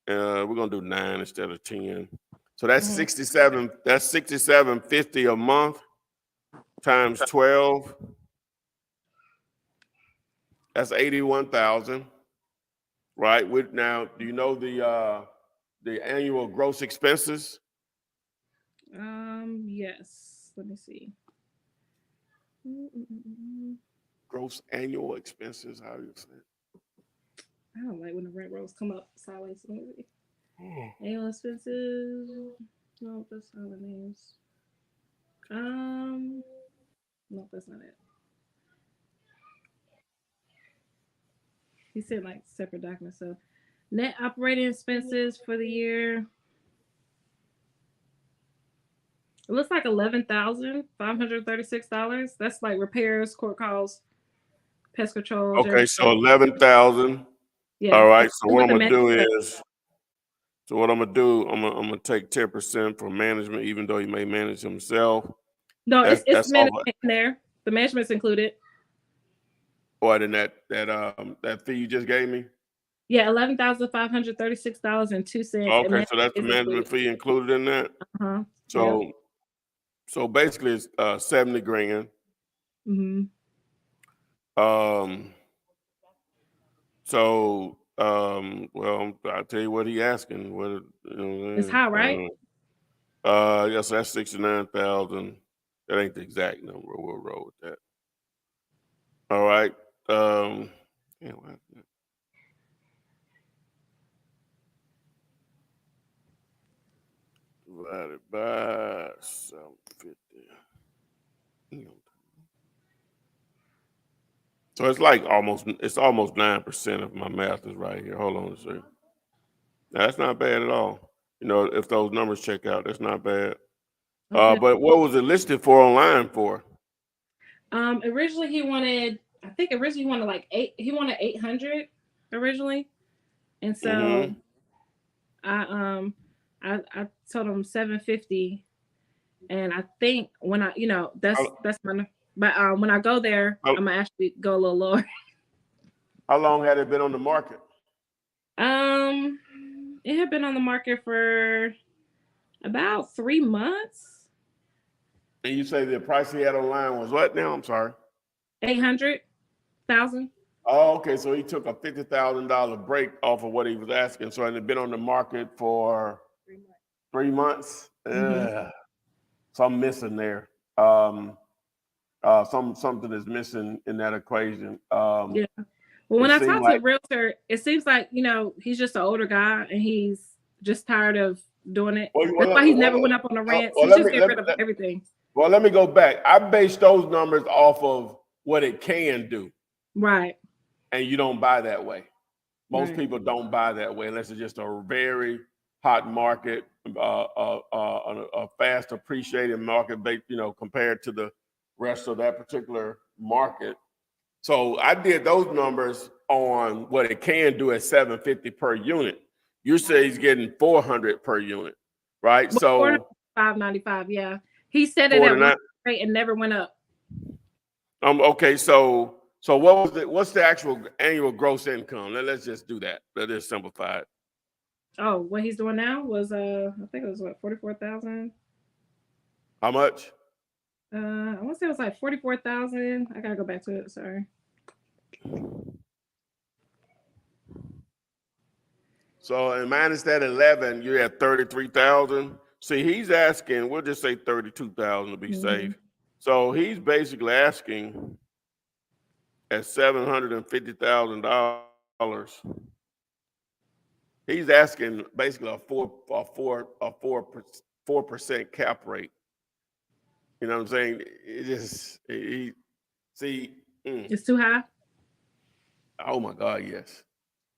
We're gonna do 9 instead of 10. So that's 67. That's 6750 a month times 12. That's 81,000. Right. Now, do you know the annual gross expenses? Yes. Let me see. Gross annual expenses. How do you say it? I don't like when the rent rolls come up sideways. Annual expenses. No, that's not the names. No, that's not it. He said like separate documents. So net operating expenses for the year. It looks like $11,536. That's like repairs, court calls, pest control. Okay, so 11,000. Yeah. All right. So what I'm gonna do is, I'm gonna take 10% from management, even though he may manage himself. No, it's management in there. The management's included. What in that fee you just gave me? Yeah, $11,536.02. Okay, so that's the management fee included in that. So basically, it's $70,000. Well, I'll tell you what he asking. What it's high, right? Yes, that's 69,000. That ain't the exact number. We'll roll with that. All right. Divided by 750. So it's like almost 9% if my math is right here. Hold on a second. Now, that's not bad at all. You know, if those numbers check out, that's not bad. Okay. But what was it listed for online for? Originally he wanted like 800 originally. And so I told him 750. And I think when I, that's my, but when I go there, I'm gonna actually go a little lower. How long had it been on the market? It had been on the market for about 3 months. And you say the price he had online was what now? I'm sorry. 800,000. Oh, okay. So he took a $50,000 break off of what he was asking. So it had been on the market for 3 months. Mhm. Yeah. So I'm missing there. Something is missing in that equation. Yeah. Well, It when I seemed talk to the like realtor, it seems like, he's just an older guy and he's just tired of doing it. well, That's well, why he's never well, went up on the rents. well, He's just getting rid of everything. let me go back. I based those numbers off of what it can do, Right. and you don't buy that way. Most Right. people don't buy that way unless it's just a very hot market, a fast appreciating market, compared to the rest of that particular market. So I did those numbers on what it can do at 750 per unit. You say he's getting 400 per unit, right? Well, So 595, yeah. He said it at 49. one rate and never went up. Okay, so what's the actual annual gross income? Let's just do that. Let us simplify it. Oh, what he's doing now was I think it was what, 44,000. How much? I want to say it was like 44,000. I gotta go back to it. Sorry. So and minus that 11, you're at 33,000. See, he's asking, we'll just say 32,000 to be safe. So he's basically asking at $750,000. He's asking basically a 4% cap rate. You know what I'm saying? It's too high. Oh my God, yes.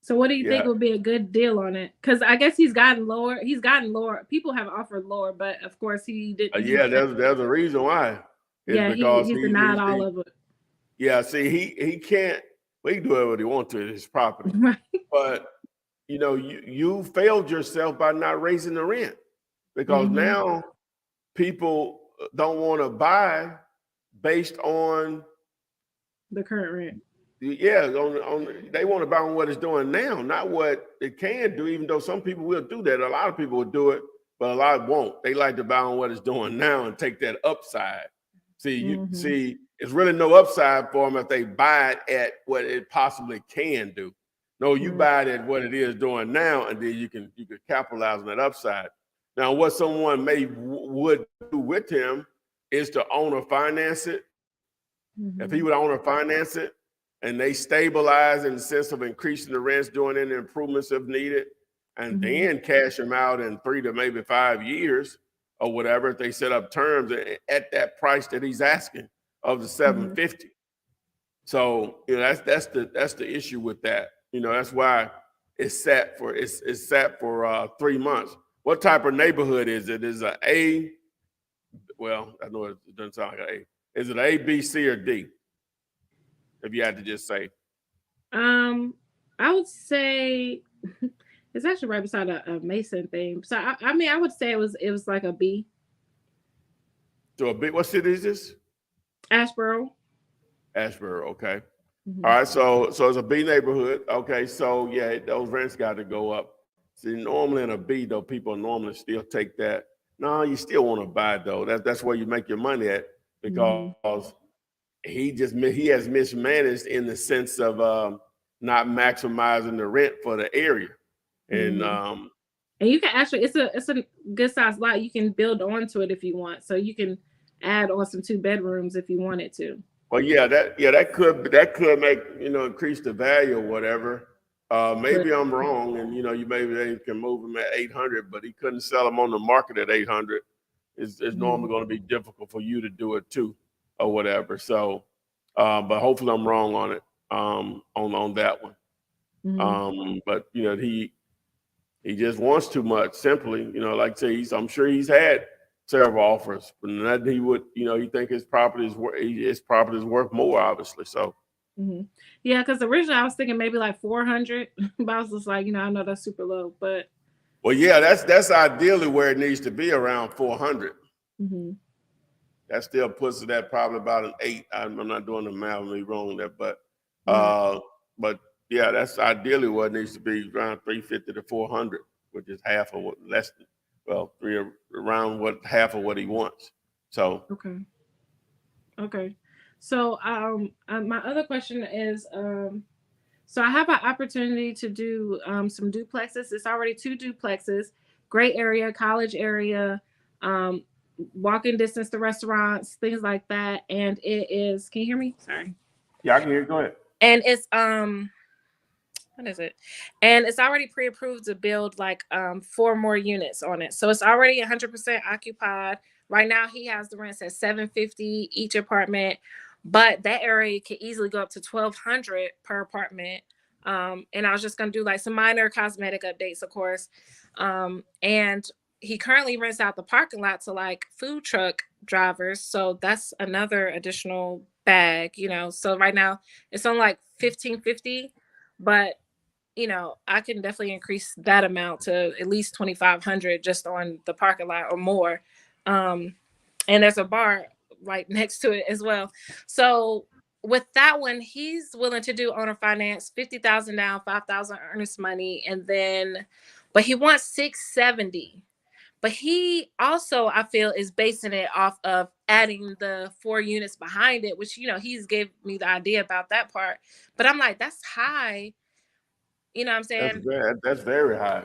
So what do you Yeah. think would be a good deal on it? Because I guess he's gotten lower. He's gotten lower. People have offered lower, but of course he didn't. There's a reason why. Yeah, Because he's denied all of it. Yeah, see, he can't. Well, he can do whatever he wants to his property, Right. but you failed yourself by not raising the rent, because now people don't want to buy based on The current rent. they want to buy on what it's doing now, not what it can do. Even though some people will do that, a lot of people will do it, but a lot won't. They like to buy on what it's doing now and take that upside. See, it's really no upside for them if they buy it at what it possibly can do. No, you buy it at what it is doing now, and then you can capitalize on that upside. Now, what someone would do with him is to owner finance it. If he would owner finance it, and they stabilize in the sense of increasing the rents, doing any improvements if needed, and then cash him out in 3 to maybe 5 years or whatever, if they set up terms at that price that he's asking of the 750. So that's the issue with that. That's why it's sat for 3 months. What type of neighborhood is it? Is it A? Well, I know it doesn't sound like an A. Is it A, B, C, or D? If you had to just say. I would say it's actually right beside a Mason thing. So I mean, I would say it was like a B. So a B. What city is this? Ashboro. Ashboro. Okay. All right. So it's a B neighborhood. Okay. So yeah, those rents got to go up. See, normally in a B though, people normally still take that. No, you still want to buy though. That's where you make your money at, because he has mismanaged in the sense of not maximizing the rent for the area. And you can actually, it's a good sized lot. You can build onto it if you want. So you can add on some 2 bedrooms if you wanted to. Well, that could make, increase the value or whatever. Maybe I'm wrong, and maybe they can move him at 800, but he couldn't sell them on the market at 800. It's normally going to be difficult for you to do it too, or whatever. So, but hopefully I'm wrong on it, on that one. But he just wants too much. Simply, like I say, I'm sure he's had several offers, but that he would, he think his property is worth more, obviously. So. Yeah, because originally I was thinking maybe like 400, but I was just like, I know that's super low, but. Well, yeah, that's ideally where it needs to be, around 400. That still puts it at probably about an 8. I'm not doing the math, I'm wrong there, but yeah, that's ideally what it needs to be, around 350 to 400, which is half of what half of what he wants. So okay. So my other question is, So I have an opportunity to do some duplexes. It's already 2 duplexes, great area, college area, um, walking distance to restaurants, things like that. And it is, can you hear me? Sorry. Yeah, I can hear you. Go ahead. And it's what is it? And it's already pre-approved to build like 4 more units on it. So it's already 100% occupied. Right now he has the rents at $750 each apartment, but that area could easily go up to $1,200 per apartment. And I was just gonna do like some minor cosmetic updates, of course. And he currently rents out the parking lot to like food truck drivers. So that's another additional bag, you know. So right now it's on like $1,550, but you know, I can definitely increase that amount to at least 2,500 just on the parking lot or more. And there's a bar right next to it as well. So with that one, he's willing to do owner finance, 50,000 down, 5,000 earnest money, and then, but he wants 670. But he also, I feel, is basing it off of adding the 4 units behind it, which, you know, he's gave me the idea about that part. But I'm like, that's high. You know what I'm saying? That's very high.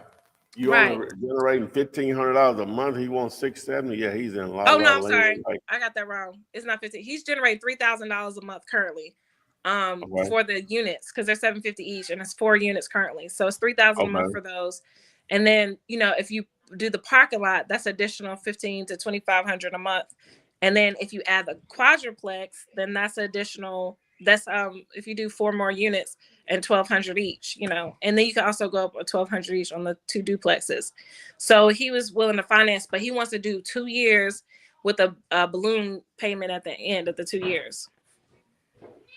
You Right. only generating $1,500 a month. He wants 670. Yeah, he's in a lot Oh of no, I'm land. sorry. Like, I got that wrong. It's not 15. He's generating $3,000 a month currently. okay. For the units, because they're $750 each and it's 4 units currently. So it's $3,000 a month Okay. for those. And then, you know, if you do the parking lot, that's additional 15 to 2,500 a month. And then if you add the quadruplex, then that's additional. That's if you do 4 more units and 1,200 each, you know, and then you can also go up 1,200 each on the 2 duplexes. So he was willing to finance, but he wants to do 2 years with a balloon payment at the end of the 2 years.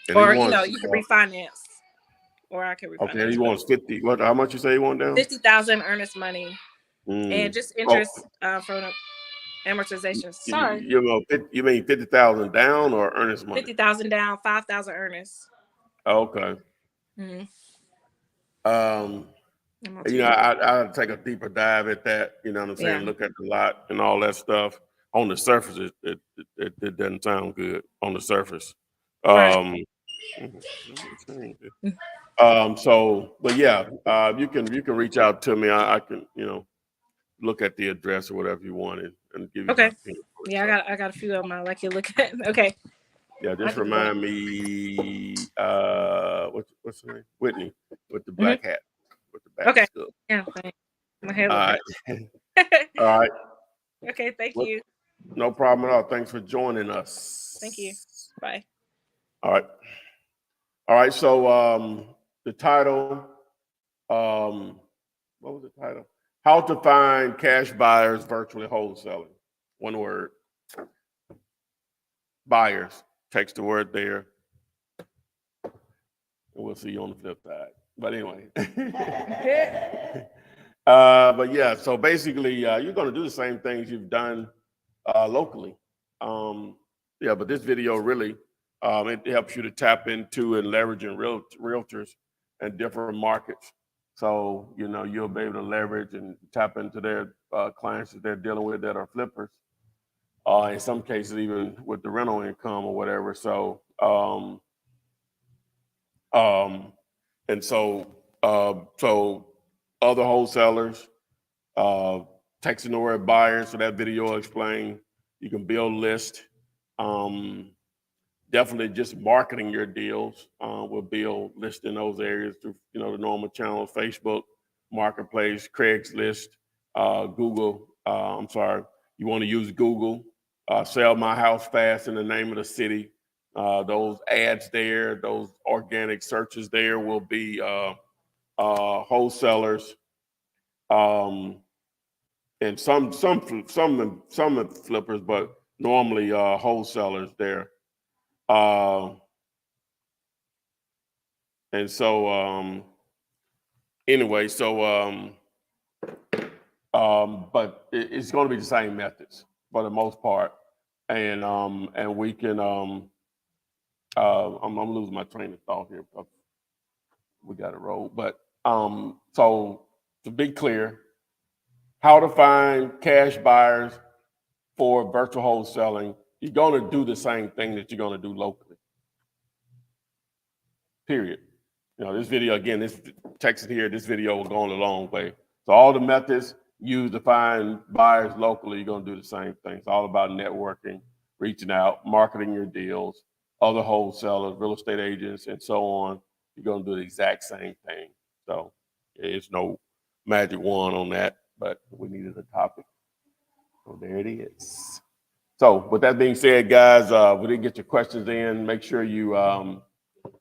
And Or he you know, wants, you can refinance, or I can refinance. okay, he wants 50. What? How much you say he want down? 50,000 earnest money and just Oh, interest from the amortization. Sorry, you know, you mean 50,000 down or earnest money? 50,000 down, 5,000 earnest. Okay. Mm-hmm. You know, I'll take a deeper dive at that. You know what I'm saying? Yeah. Look at the lot and all that stuff. On the surface, it doesn't sound good on the surface. Right. So, but yeah, you can reach out to me. I can, you know, look at the address or whatever you wanted and give you my Okay. opinion. Yeah, I got a few of them I like you look at. Okay. Yeah, just remind me, what's her name? Whitney with the black hat, with the back Okay. stuff. Yeah. Thanks. My hair All look right. good. All right. Okay. Thank Well, you. no problem at all. Thanks for joining us. Thank you. Bye. All right. All right. So the title, what was the title? How to find cash buyers virtually wholesaling. One word. Buyers. Text the word there. And we'll see you on the flip side. But anyway. But yeah, so basically you're going to do the same things you've done locally. Yeah, but this video really, it helps you to tap into and leveraging realtors and different markets. So, you know, you'll be able to leverage and tap into their clients that they're dealing with that are flippers. In some cases, even with the rental income or whatever. So, and so, so other wholesalers, texting the word buyer. So that video will explain. You can build list. Definitely just marketing your deals will build list in those areas through, you know, the normal channels, Facebook, Marketplace, Craigslist, Google. I'm sorry, you want to use Google. Sell my house fast in the name of the city. Those ads there, those organic searches there will be wholesalers. And some flippers, but normally wholesalers there. And so anyway, so but it's going to be the same methods for the most part, and we can I'm losing my train of thought here. We got to roll, but so to be clear, how to find cash buyers for virtual wholesaling. You're going to do the same thing that you're going to do locally. Period. This video, again, this text here, this video will go on a long way. So all the methods used to find buyers locally, you're going to do the same thing. It's all about networking, reaching out, marketing your deals, other wholesalers, real estate agents, and so on. You're going to do the exact same thing. So it's no magic wand on that, but we needed a topic. So there it is. So with that being said, guys, we didn't get your questions in. Make sure you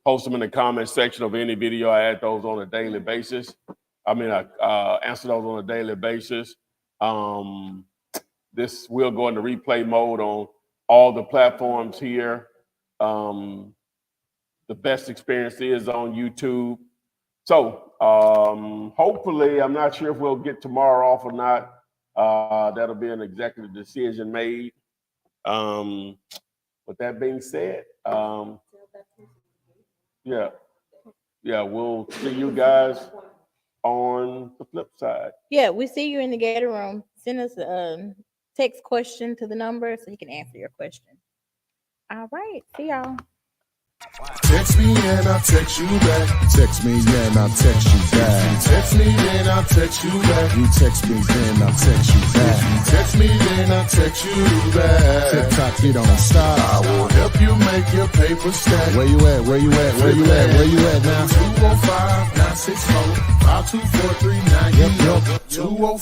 post them in the comment section of any video. I add those on a daily basis. I answer those on a daily basis. This will go into replay mode on all the platforms here. The best experience is on YouTube. So hopefully, I'm not sure if we'll get tomorrow off or not. That'll be an executive decision made. With that being said, yeah, we'll see you guys on the flip side. Yeah, we see you in the Gator room. Send us a text question to the number so you can answer your question. All right, see y'all. Text me and I'll text you back. Text me and I'll text you back. Text me then I'll text you back. You text me then I'll text you back. Text me then I'll text you back. TikTok, you don't stop. I will help you make your paper stack. Where you at? Where you at? Where you at? Where you at now? 205-964-52439. Yep. 205